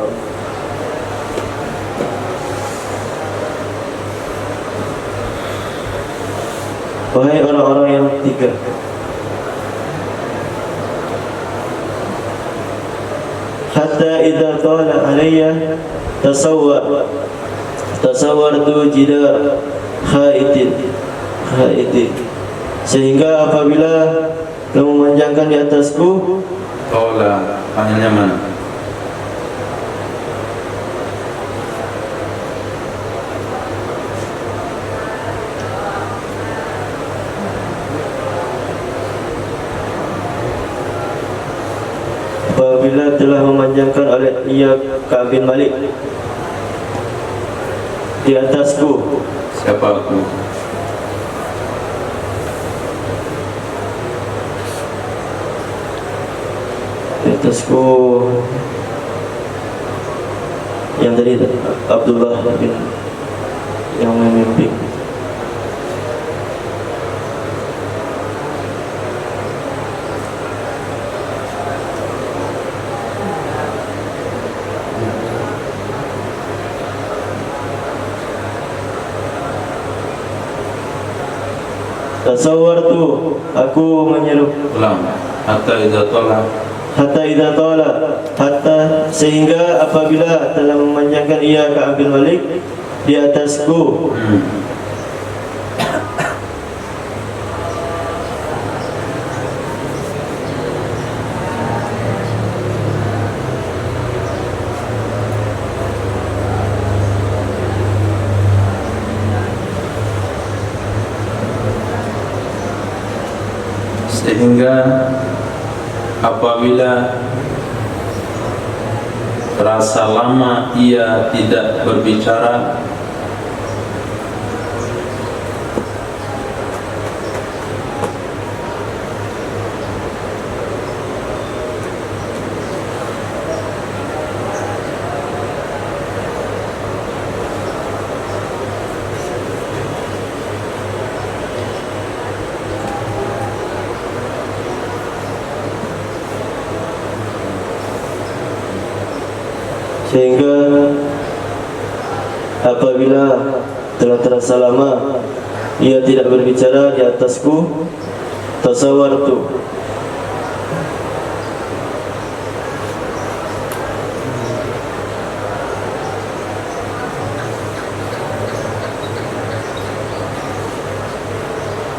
wahai orang-orang yang tiga. Hatta idza tala alayya tasawwartu jidar khaitin, sehingga apabila kamu memanjangkan di atasku. Tola, panggilnya mana? Apabila telah memanjangkan oleh ia Ka'ab bin Malik di atasku. Siapa aku? Di atasku yang tadi Abdullah bin yang memimpin. Tasawwartu, aku menyeru. Ulang. Hatta idza tala. Hatta idza tala, hatta sehingga apabila telah memanjangkan ia Ka'ab bin Malik di atasku. Sehingga apabila rasa lama ia tidak berbicara, sehingga apabila telah terasa lama ia tidak berbicara di atasku. Tasawwartu,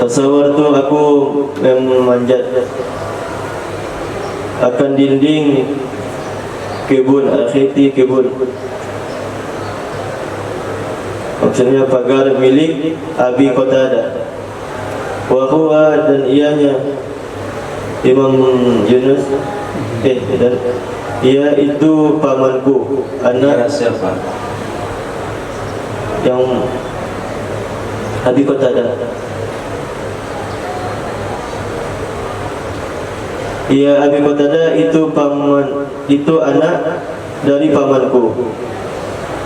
Tasawwar tu aku memanjat akan dinding kebun, akhirti kebun. Maksudnya pagar milik Abi Qatadah. Wa huwa, dan ianya Imam Yunus dan ia itu pamanku, anak siapa? yang Abi Qatadah. Ia Abi Qatadah itu paman, itu anak dari pamanku.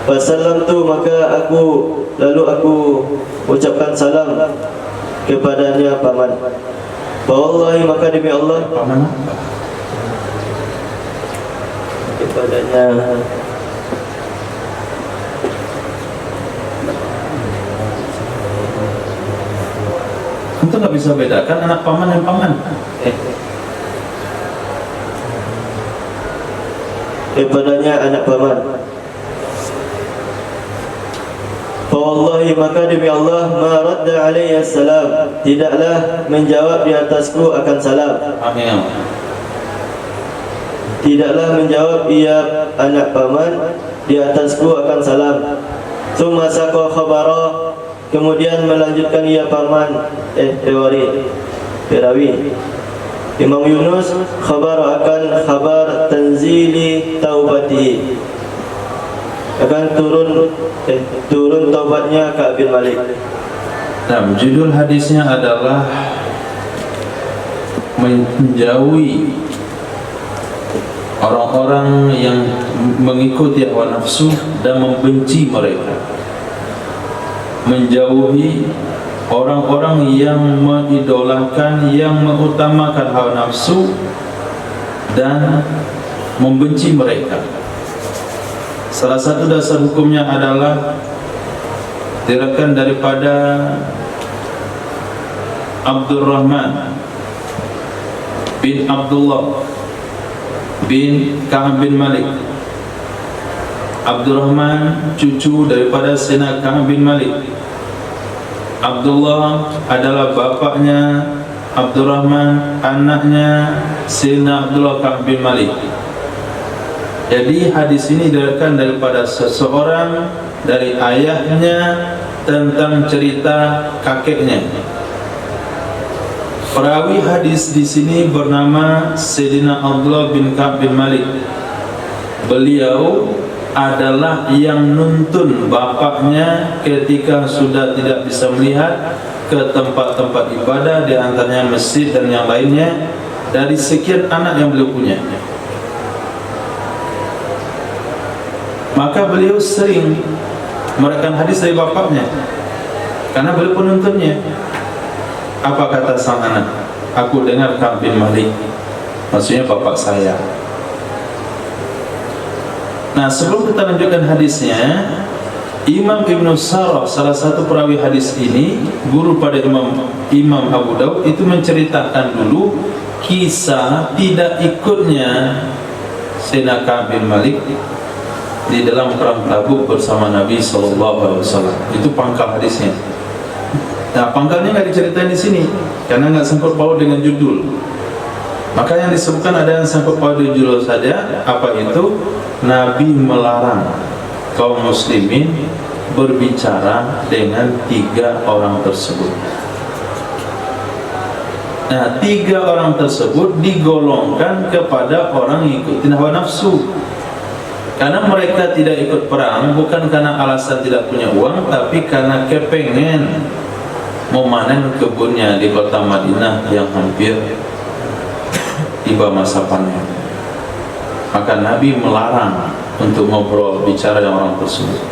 Wasallam tu, maka lalu aku ucapkan salam kepadanya paman. Wallahi, maka demi Allah, Paman kepadanya Itu nggak bisa bedakan anak paman dan paman. kepadanya anak paman. Wallahi, maka demi Allah, ma radda alayya salam, tidaklah menjawab di atasku akan salam. Amin. Tidaklah menjawab ia anak paman di atasku akan salam. Tsumma saqa khabara, kemudian melanjutkan ia paman perawi Imam Yunus khabar akan khabar tanzili taubati, akan turun taubatnya Ka'ab bin Malik. Nah, judul hadisnya adalah menjauhi orang-orang yang mengikuti hawa nafsu dan membenci mereka. Menjauhi orang-orang yang mengidolakan, yang mengutamakan hawa nafsu dan membenci mereka. Salah satu dasar hukumnya adalah diriwayatkan daripada Abdurrahman bin Abdullah bin Ka'ab bin Malik. Abdurrahman cucu daripada Sayyidina Ka'ab bin Malik. Abdullah adalah bapaknya Abdurrahman, anaknya Sayyidina Abdullah Ka'ab bin Malik. Jadi hadis ini diriwayatkan daripada seseorang dari ayahnya tentang cerita kakeknya. Perawi hadis di sini bernama Sayyidina Abdullah bin Ka'ab bin Malik. Beliau adalah yang nuntun bapaknya ketika sudah tidak bisa melihat ke tempat-tempat ibadah, di antaranya masjid dan yang lainnya, dari sekian anak yang beliau punya. Maka beliau sering merekam hadis dari bapaknya karena beliau penuntunnya. Apa kata sang anak? Aku dengar Ka'ab bin Malik, maksudnya bapak saya. Nah, sebelum kita lanjutkan hadisnya, Imam Ibnu Sarah, salah satu perawi hadis ini, guru pada Imam Abu Daud, itu menceritakan dulu kisah tidak ikutnya Sayyidina Ka'ab bin Malik di dalam perang Tabuk bersama Nabi SAW. Itu pangkal hadisnya. Nah, pangkalnya nggak diceritain di sini karena nggak sangkut paut dengan judul. Maka yang disebutkan ada yang sangkut paut dengan judul saja. Apa itu? Nabi melarang kaum muslimin berbicara dengan 3 orang tersebut. Nah, 3 orang tersebut digolongkan kepada orang yang ikutin hawa nafsu. Karena mereka tidak ikut perang bukan karena alasan tidak punya uang, tapi karena kepengen memanen kebunnya di kota Madinah yang hampir tiba masa panen. Maka Nabi melarang untuk ngobrol bicara dengan orang tersebut.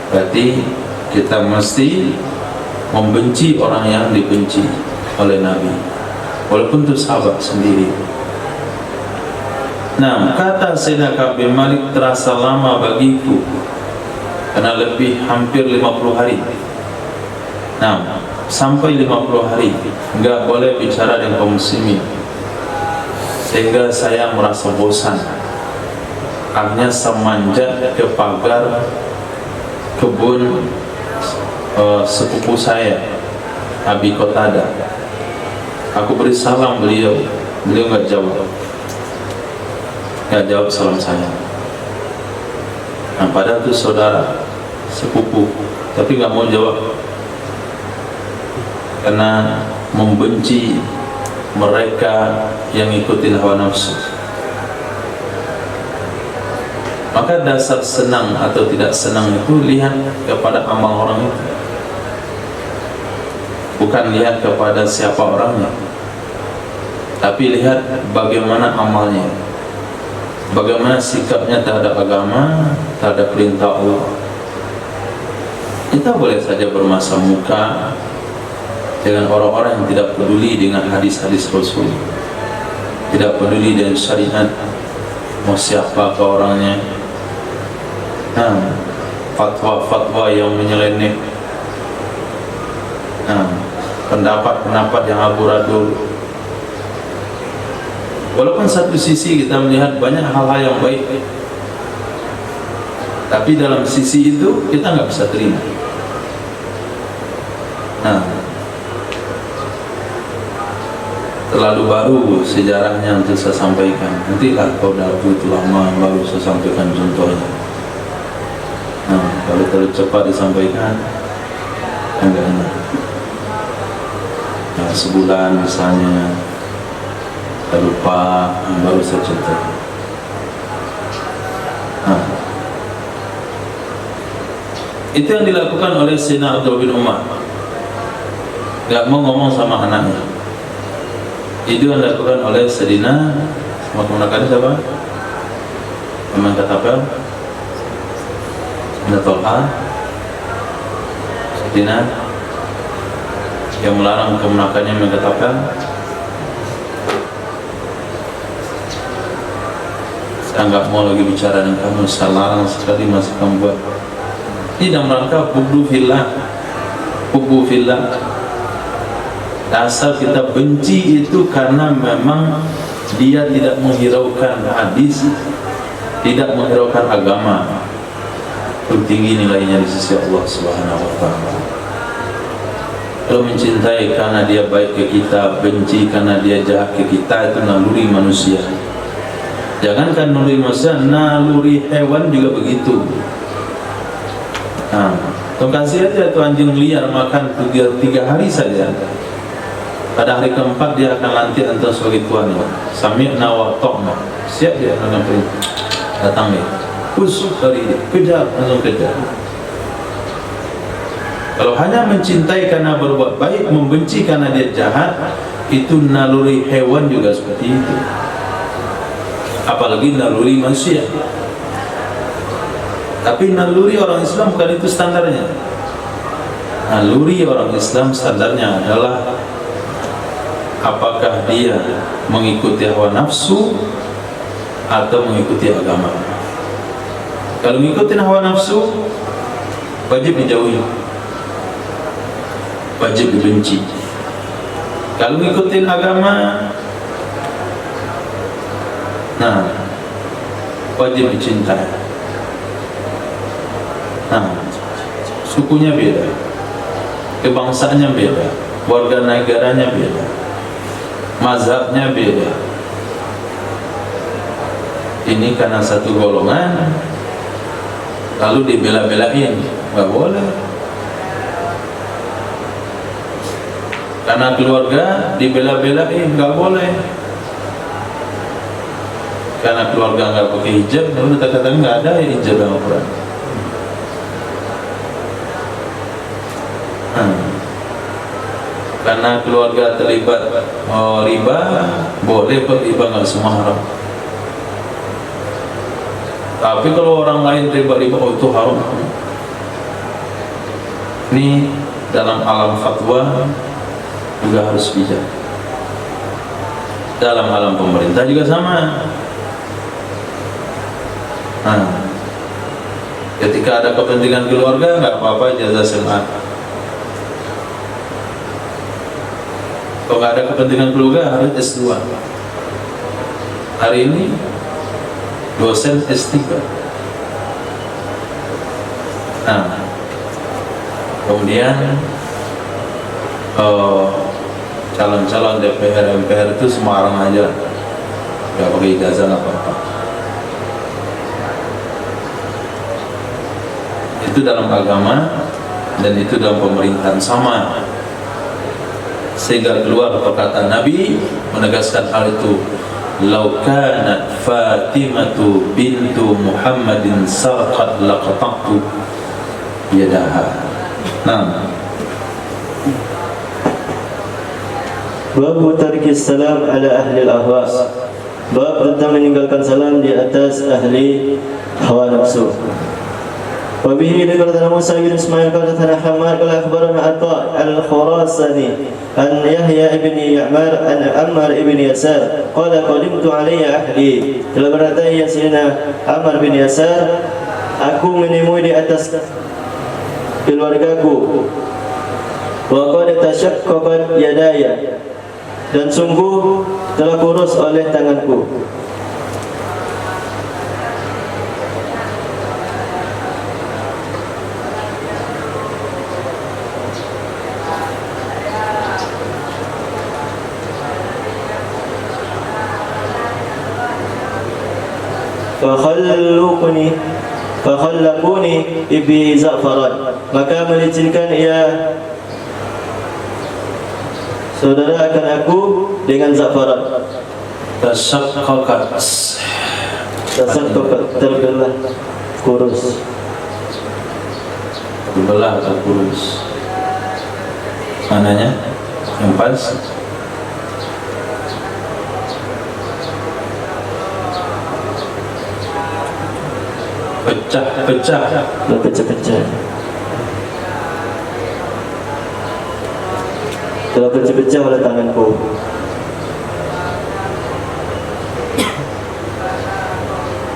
Berarti kita mesti membenci orang yang dibenci oleh Nabi, walaupun itu sahabat sendiri. Nah, kata Sayyidina Ka'ab bin Malik, terasa lama bagiku karena lebih hampir 50 hari. Nah, sampai 50 hari enggak boleh bicara dengan kaum muslimin, sehingga saya merasa bosan. Akhirnya semanjat ke pagar kebun sepupu saya Abi Qatadah. Aku beri salam beliau nggak jawab salam saya. Nah, padahal itu saudara sepupu, tapi nggak mau jawab karena membenci mereka yang ikutin hawa nafsu. Maka dasar senang atau tidak senang itu lihat kepada amal orang itu, bukan lihat kepada siapa orangnya, tapi lihat bagaimana amalnya, bagaimana sikapnya terhadap agama, terhadap perintah Allah. Kita boleh saja bermasa muka dengan orang-orang yang tidak peduli dengan hadis-hadis Rasul, tidak peduli dengan syariat, mau siapa ke orangnya. Fatwa-fatwa yang menyeleneh, pendapat-pendapat yang amburadul. Walaupun satu sisi kita melihat banyak hal-hal yang baik, tapi dalam sisi itu kita nggak bisa terima. Terlalu baru sejarahnya untuk saya sampaikan. Nantilah kalau dah begitu lama baru saya sampaikan contohnya. Kalau terlalu cepat disampaikan enggak enak. Sebulan misalnya saya lupa, baru saya contoh. Itu yang dilakukan oleh Sayyidina Abdullah bin Umar. Gak mau ngomong sama anaknya. Itu yang dilakukan oleh Sayyidina, sama kemunakannya siapa? Teman kata apa? Sayyidina Tolha, Sayyidina yang melarang kemunakannya mengatakan, saya nggak mau lagi bicara dengan kamu, saya larang sekali masih kamu buat. Ini dalam rangka hubbu fillah. Dasar kita benci itu karena memang dia tidak menghiraukan hadis, tidak menghiraukan agama. Tinggi nilainya di sisi Allah Subhanahu wa taala. Kalau mencintai karena dia baik ke kita, benci karena dia jahat ke kita, itu naluri manusia. Jangankan naluri manusia, naluri hewan juga begitu. Kasih aja tuh anjing liar makan 3 hari saja. Pada hari keempat dia akan lantik antara sebagai tuannya. Sami'na wa ta'na. Siap dia dengan perintah. Datang dia. Usuk dari dia. Kejar, langsung kejar. Kalau hanya mencintai karena berbuat baik, membenci karena dia jahat, itu naluri hewan juga seperti itu. Apalagi naluri manusia. Tapi naluri orang Islam bukan itu standarnya. Naluri orang Islam standarnya adalah apakah dia mengikuti hawa nafsu atau mengikuti agama. Kalau mengikuti hawa nafsu, wajib dijauhi, wajib dibenci. Kalau mengikuti agama, wajib dicintai. Sukunya beda, kebangsaannya beda, warga negaranya beda, mazhabnya beda. Ini karena satu golongan lalu dibela-belain, nggak boleh. Karena keluarga dibela-belain, nggak boleh. Karena keluarga nggak pakai hijab, lalu kita katakan nggak ada hijab dalam Al-Quran. Karena keluarga terlibat riba, boleh riba, nggak semua haram. Tapi kalau orang lain riba, itu haram. Ini dalam alam fatwa juga harus bijak. Dalam alam pemerintah juga sama. Ketika ada kepentingan keluarga, nggak apa-apa ijazah SMA. Kalau nggak ada kepentingan keluarga, harus S2. Hari ini dosen S3. Kemudian calon-calon DPR MPR itu Semarang aja, nggak pakai ijazah apa-apa. Itu dalam agama dan itu dalam pemerintahan sama, sehingga keluar perkataan Nabi menegaskan hal itu. Lau kanat Fatimatu bintu Muhammadin sarqat laqata'tu yadaha. Nah, bab tarkis salam ala ahli al-ahwa. Bab tentang meninggalkan salam di atas ahli hawa nafsu. وبه ذكر موسى بن اسماعيل قال حدثنا حماد قال اخبرنا عطاء الخراساني عن يحيى بن يعمر عن عمار بن يسار قال قدمت علي اهلي. Telah berkata Sayyidina Ammar bin Yasar, aku menemui di atas keluargaku. Wa qad tashaqqaqat yadaya, dan sungguh telah kurus oleh tanganku. Fakhallaquni bi za'faran, maka melicinkan ia saudara akan aku dengan za'faran. tashaqqaqat, terbelah kurus. terbelah atau kurus, mananya yang pas? Pecah-pecah. Telah pecah-pecah oleh tanganku.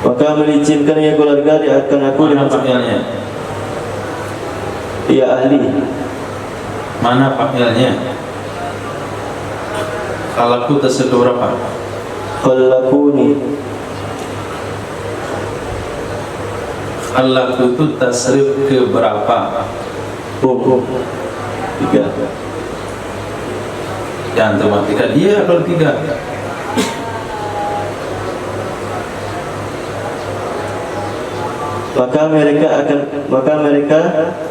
Maka melicinkan ia keluarga di akan aku dengan pakaiannya? ia ahli. Mana pakaiannya? Kalaku tersebut berapa? Khallaquni. Kalaku itu tasrif ke berapa? Hukum 3. Yang termatikan dia kalau 3. Maka mereka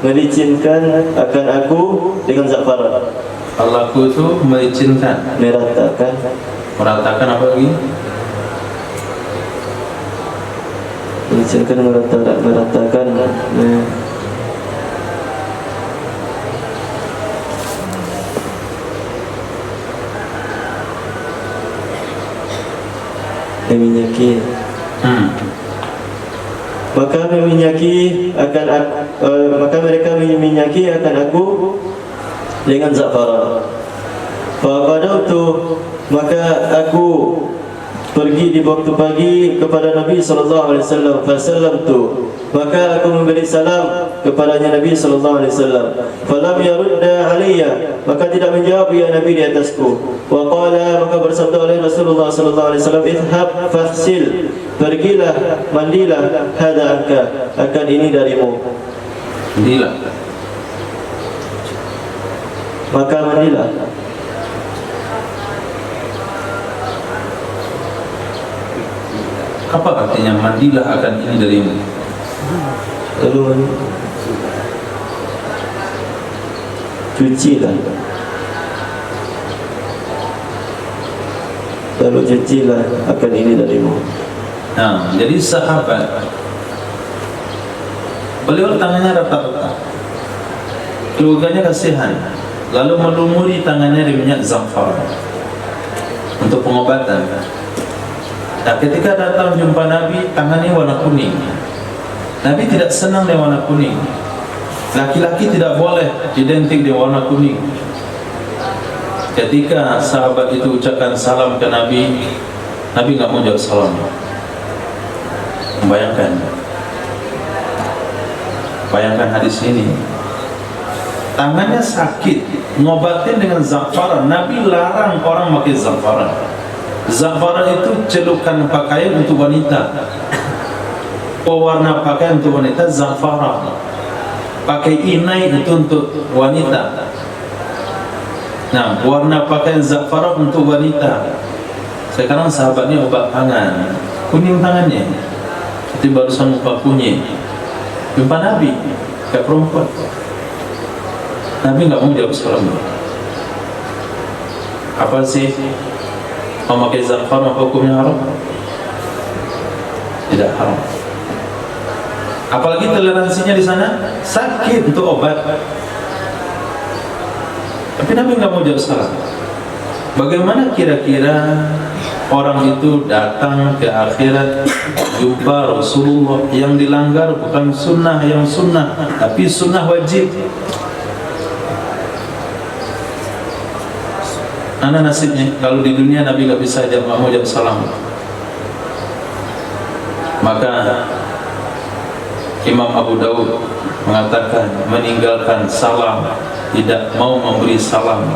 melicinkan akan aku dengan za'faran. Kalaku itu melicinkan, meratakan apa lagi? Melicinkan, meratakan. Meminyaki. Maka mereka meminyaki akan aku dengan za'faran. Faqadautu, maka aku pergi di waktu pagi kepada Nabi sallallahu alaihi wasallam. Fasallamtu, maka aku memberi salam kepadanya Nabi sallallahu alaihi wasallam. Falam yarudda alayya, maka tidak menjawab ya Nabi di atasku. Wa qala, maka bersabda oleh Rasulullah sallallahu alaihi wasallam, idhhab faghsil, pergilah mandilah, hada anka, akan ini darimu. Mandilah, maka mandilah. apa artinya mandilah akan ini darimu? Lalu cucilah, akan ini darimu. Nah, jadi sahabat beliau tangannya rata-rata, keluarganya kasihan, lalu melumuri tangannya di minyak za'faran untuk pengobatan. Nah, ketika datang jumpa Nabi, tangannya warna kuning. Nabi tidak senang dengan warna kuning. Laki-laki tidak boleh identik dengan warna kuning. Ketika sahabat itu ucapkan salam ke Nabi, Nabi nggak mau jawab salam. Bayangkan hadis ini. Tangannya sakit, ngobatin dengan za'faran. Nabi larang orang pakai za'faran. Za'faran itu celukan pakaian untuk wanita. Pewarna pakaian untuk wanita za'faran. Pakai inai itu untuk wanita. Nah, warna pakaian za'faran untuk wanita. Sekarang sahabatnya obat tangan, kuning tangannya, itu barusan muka kunyit. Jumpa Nabi, kayak perempuan. Nabi nggak mau jawab salam. Apa sih memakai za'faran hukumnya haram? Tidak haram. Apalagi toleransinya di sana sakit untuk obat. Tapi Nabi nggak mau jawab salam. Bagaimana kira-kira orang itu datang ke akhirat jumpa Rasulullah yang dilanggar bukan sunnah yang sunnah, tapi sunnah wajib. Mana nasibnya? Kalau di dunia Nabi nggak bisa jawab, nggak mau jawab salam. Maka Imam Abu Dawud mengatakan meninggalkan salam, tidak mau memberi salam,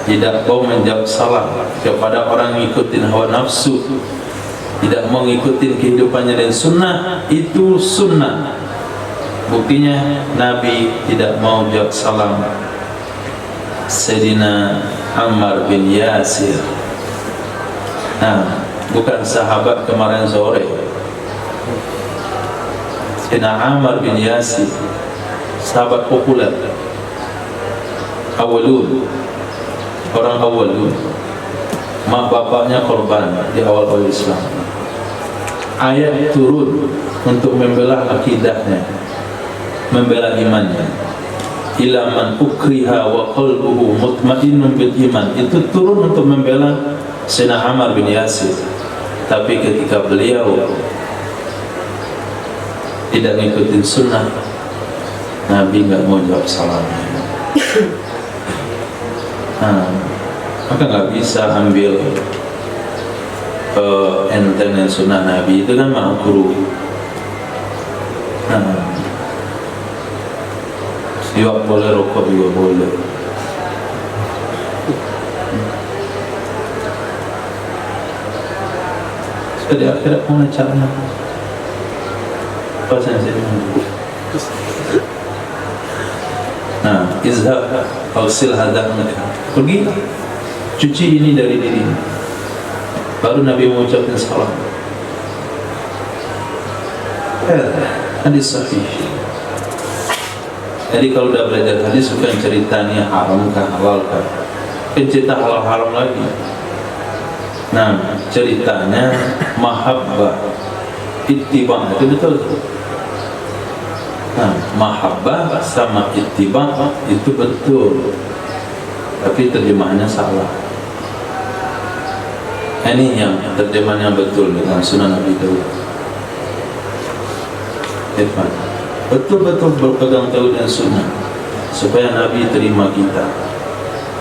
tidak mau menjawab salam kepada orang yang ngikutin hawa nafsu, tidak mau ngikutin kehidupannya dan sunnah, itu sunnah. Buktinya Nabi tidak mau jawab salam Sayyidina Ammar bin Yasir. Nah, bukan sahabat kemarin sore. Sayyidina Ammar bin Yasir, sahabat populer, awalun, orang awalun, mak bapaknya korban di awal-awal Islam. Ayat turun untuk membela akidahnya, membela imannya. Ila man ukriha wa qalbuhu mutmainnun bil iman, itu turun untuk membela Sayyidina Ammar bin Yasir. Tapi ketika beliau tidak ngikutin sunnah, Nabi nggak mau jawab salamnya. Nah, maka nggak bisa ambil enteng dan sunnah Nabi, itu kan makruh. Nah, siwak boleh, rokok juga boleh. Di akhirat mana caranya? Apa saya nah, izhab awsil hadamaka, pergi cuci ini dari diri. Baru Nabi mengucapkan salam. Hadis sahih. Jadi kalau udah belajar hadis bukan ceritanya haramkah halalkah, pencerita halal haram lagi. Nah, ceritanya mahabbah, ittiba, itu betul. Nah, mahabbah sama ittiba itu betul, tapi terjemahannya salah. Ini yang terjemahannya betul dengan Sunan Abi Dawud. Betul-betul berpegang teguh dengan sunnah supaya Nabi terima kita.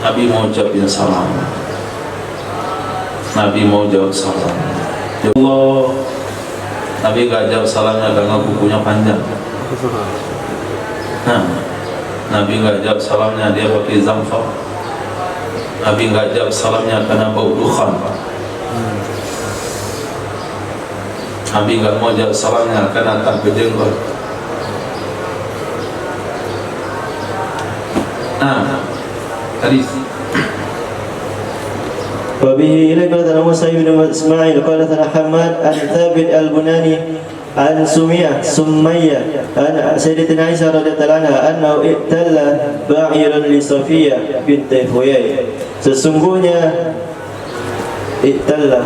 Nabi mau ucapin salam, Nabi mau jawab salam. Ya Allah, Nabi gak jawab salamnya karena kukunya panjang. Nah, Nabi nggak jawab salamnya dia pakai zamfar. Nabi nggak jawab salamnya karena bau dukhan. Nabi nggak mau jawab salamnya karena tak berjenggot. Nah, hadis. وبه إليك قال موسى بن إسماعيل قال حماد عن ثابت البناني عن سمية عن سيدتنا عائشة رضي الله عنها أنه ائتل بعير لصفية بنت Huyai. Sesungguhnya i'talla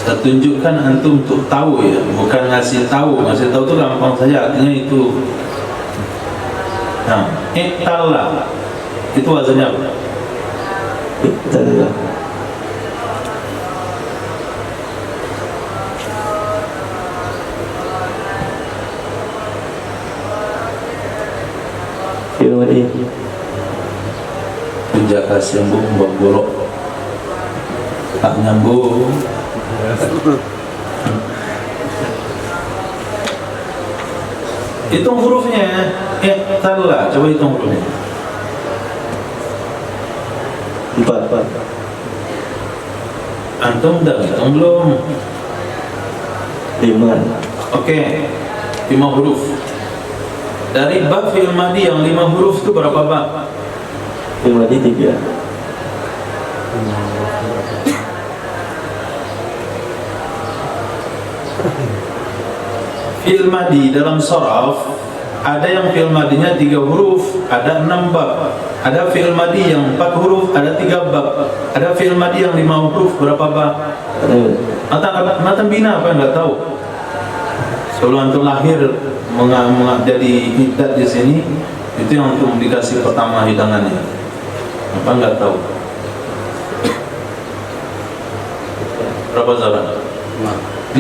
Saya tunjukkan antum untuk tahu ya, bukan ngasih tahu. Ngasih tahu itu gampang saja, artinya itu. Nah, i'talla itu wazannya apa? i'talla Jaka sembung buat golok tak nyambung. Hitung hurufnya. I'talla, coba hitung hurufnya. 4. Antum udah hitung belum? 5. Oke, 5 huruf. Dari bab fi'il madhi yang 5 huruf itu berapa bab? Fi'il madhi 3. Fi'il madhi dalam sharaf ada yang fi'il madhinya 3 huruf, ada 6 bab. Ada fi'il madhi yang 4 huruf, ada 3 bab. Ada fi'il madhi yang 5 huruf, berapa bab? Mata bina apa enggak tahu? Sebelum antum lahir jadi iddat di sini, itu yang untuk dikasih pertama hidangannya. Apa enggak tahu? Berapa Zara? 5.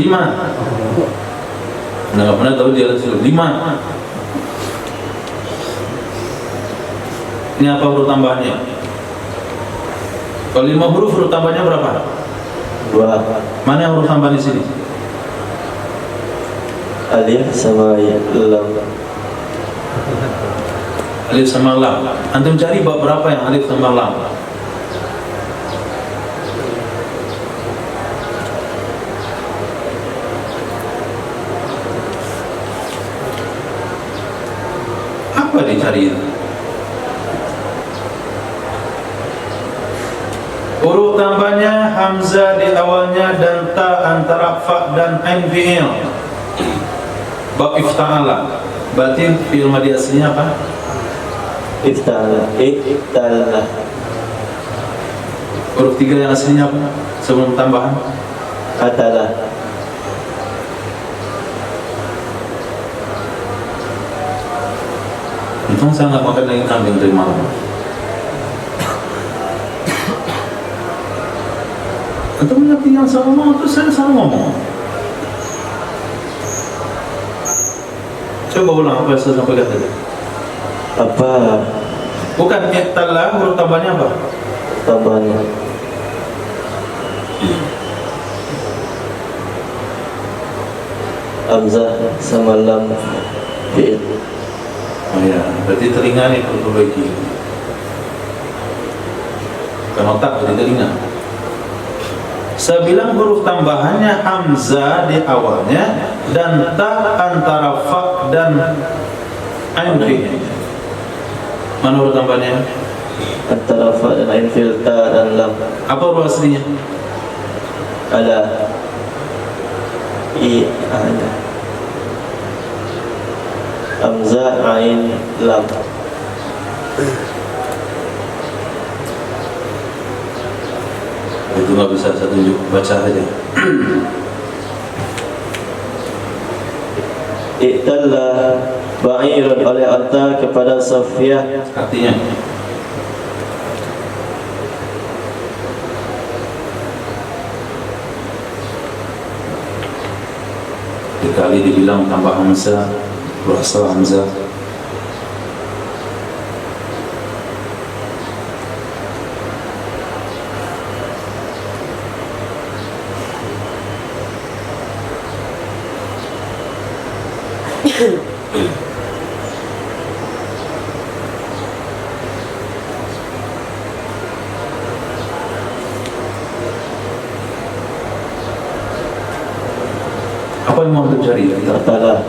Enggak pernah tahu dia 5. Ini apa huruf tambahannya? Kalau 5 huruf tambahannya berapa? 2. Mana yang huruf tambahan di sini? Alif sama lam. Alif sama lam. Antum cari bab berapa yang alif sama lam? Apa dicari itu? Huruf tambahnya hamzah di awalnya dan ta antara fa dan ain fi'il. Bab ifta'ala. Berarti fi'il madhi aslinya apa? Ifta'ala. Ifta'ala. Huruf 3 yang aslinya apa? Sebelum tambahan. Atala. Untung saya nggak makan daging kambing dari malam. Atau mengerti yang salah ngomong, terus saya salah ngomong. Coba ulang apa yang saya sampaikan tadi. Apa Bukan iktala, huruf tambahnya apa? tambahannya? Hamzah sama lam fi'il. Oh ya, berarti telinga nih perlu perbaiki. Bukan otak, jadi telinga. Saya bilang huruf tambahannya hamzah di awalnya dan ta antara fa dan ain fi'il. Mana huruf tambahannya? Antara fa dan ain fi'il, ta dan lam. Apa huruf aslinya? Ala. I ada. Hamzah ain lam. Itu nggak bisa saya tunjuk, baca aja. Iktalla ba'irun oleh Atta kepada Safiyah. Artinya dikali dibilang tambah hamzah, berasal hamzah. Apa yang mau terjadi? Atala.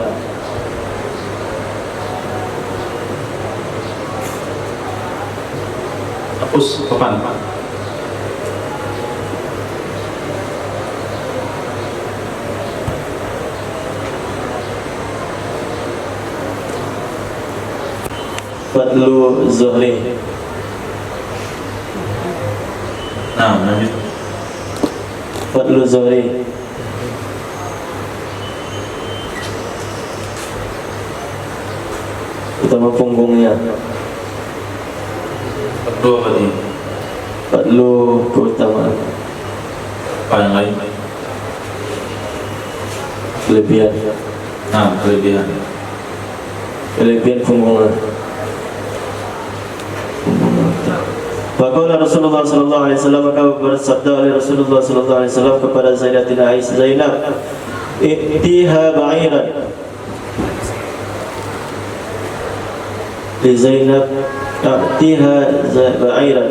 Hapus papan. Fadlu Zuhri. Nah, lanjut. Fadlu Zuhri. Utama punggungnya. Kedua apa nih? Fadlu keutamaan. Apa yang lain? Kelebihan. Nah, kelebihan. Kelebihan punggungnya. Faqala Rasulullah sallallahu alaihi wasallam, maka bersabda oleh Rasulullah sallallahu alaihi wasallam kepada Sayyidatina Aisyah Zainab, "Ihtiha ba'iran." Li Zainab, "Ihtiha ba'iran."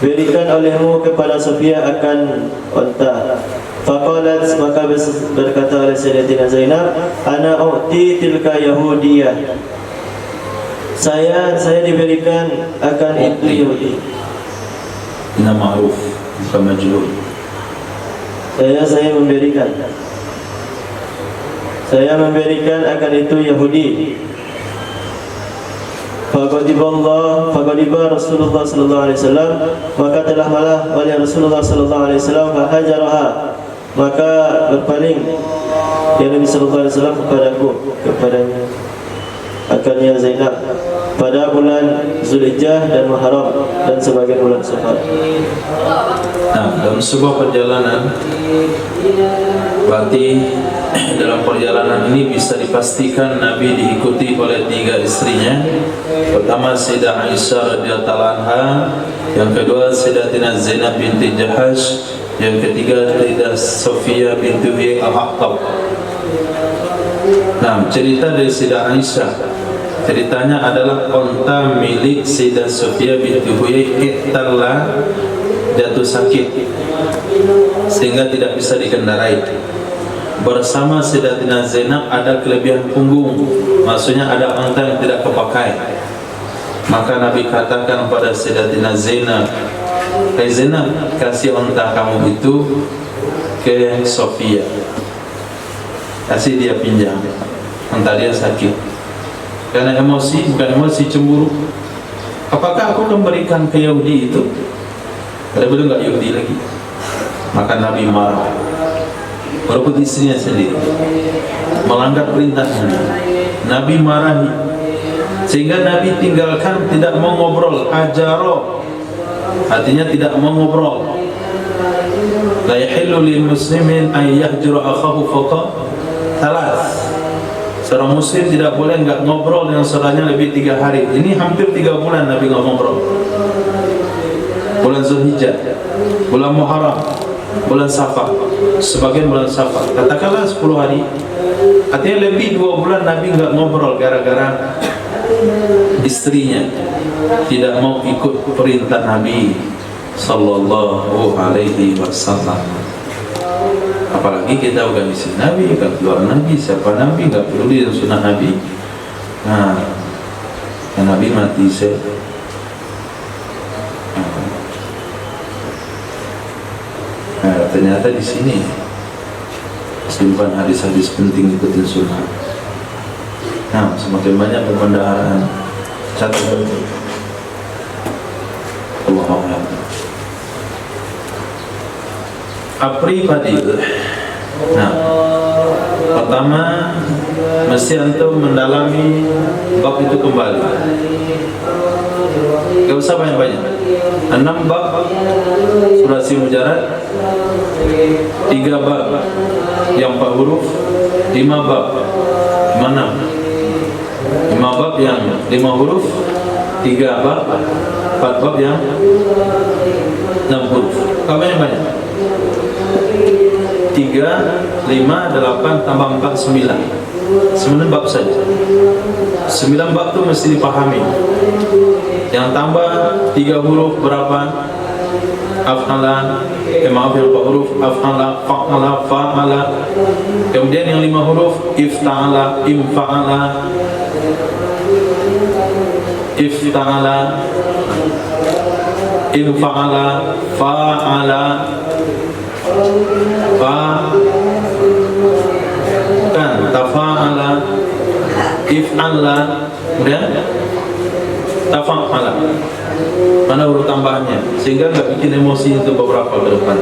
berikan olehmu kepada Sofia akan unta. Faqalat, maka berkata oleh Sayyidatina Zainab, ana u'ti tilka Yahudiyah, saya diberikan akan itu Yahudi. Ini ma'ruf, bukan majlul. Saya memberikan akan itu Yahudi. Faqadiba Rasulullah sallallahu alaihi wasallam, maka telah malah oleh Rasulullah sallallahu alaihi wasallam, fahajaraha, maka berpaling ya Nabi sallallahu alaihi wasallam kepadanya akannya Zainab pada bulan Zulhijjah dan Muharram dan sebagian bulan Safar. Nah, dalam sebuah perjalanan, berarti dalam perjalanan ini bisa dipastikan Nabi diikuti oleh 3 istrinya. Pertama Sayyidah Aisyah radhiyallahu anha, yang kedua Sayyidatina Zainab binti Jahash, yang ketiga Sayyidah Sofia binti Huyai al-Akhtab. Nah, cerita dari Sayyidah Aisyah, ceritanya adalah unta milik Sayyidah Sofia binti Huyai iktalla, jatuh sakit sehingga tidak bisa dikendarai. Bersama Sayyidatina Zainab ada kelebihan punggung, maksudnya ada unta yang tidak kepakai. Maka Nabi katakan pada Sayyidatina Zainab, "Hai Zainab, kasih unta kamu itu ke Sofia, kasih dia pinjam, unta dia sakit." Karena emosi, bukan emosi, cemburu. Apakah aku memberikan ke Yahudi itu? Ada belum enggak Yahudi lagi? Maka Nabi marah. Walaupun istrinya sendiri melanggar perintahnya, Nabi marahi, sehingga Nabi tinggalkan, tidak mau ngobrol. Hajaro, artinya tidak mau ngobrol. La yahillu lil muslimin an yahjura akhahu fawqa thalath. Seorang muslim tidak boleh enggak ngobrol dengan saudaranya lebih 3 hari. Ini hampir 3 bulan Nabi enggak ngobrol. Bulan Zulhijjah, bulan Muharram, bulan Safar, sebagian bulan Safar, katakanlah 10 hari. Artinya lebih 2 bulan Nabi enggak ngobrol gara-gara istrinya tidak mau ikut perintah Nabi sallallahu alaihi wasallam. Apalagi kita bukan istri Nabi, bukan keluarga Nabi, siapa Nabi, enggak peduli dengan sunnah Nabi. Nah, Nabi mati ternyata di sini simpan hadis-hadis penting ikutin sunnah. Nah, semakin banyak pembendaharaan, catat betul. Allahumma Apri Fadil. Nah, pertama mesti antum mendalami bab itu kembali. Gak usah banyak-banyak. 6 bab surasi mujarad, 3 bab yang 4 huruf, 5 bab 5 bab yang 5 huruf, 3 bab 4 bab yang 6 huruf. Gak banyak-banyak. 3, 5, 8 tambah 4, 9. 9 bab saja. 9 bab itu mesti dipahami. Yang tambah 3 huruf berapa? Af'ala, maaf yang 4 huruf, af'ala, fa'ala, fa'ala. Kemudian yang 5 huruf, ifta'ala, imfa'ala, ifta'ala, imfa'ala, fa'ala, kan tafa'ala, if'ala, kemudian tafa'ala. Mana huruf tambahannya, sehingga nggak bikin emosi untuk beberapa ke depan.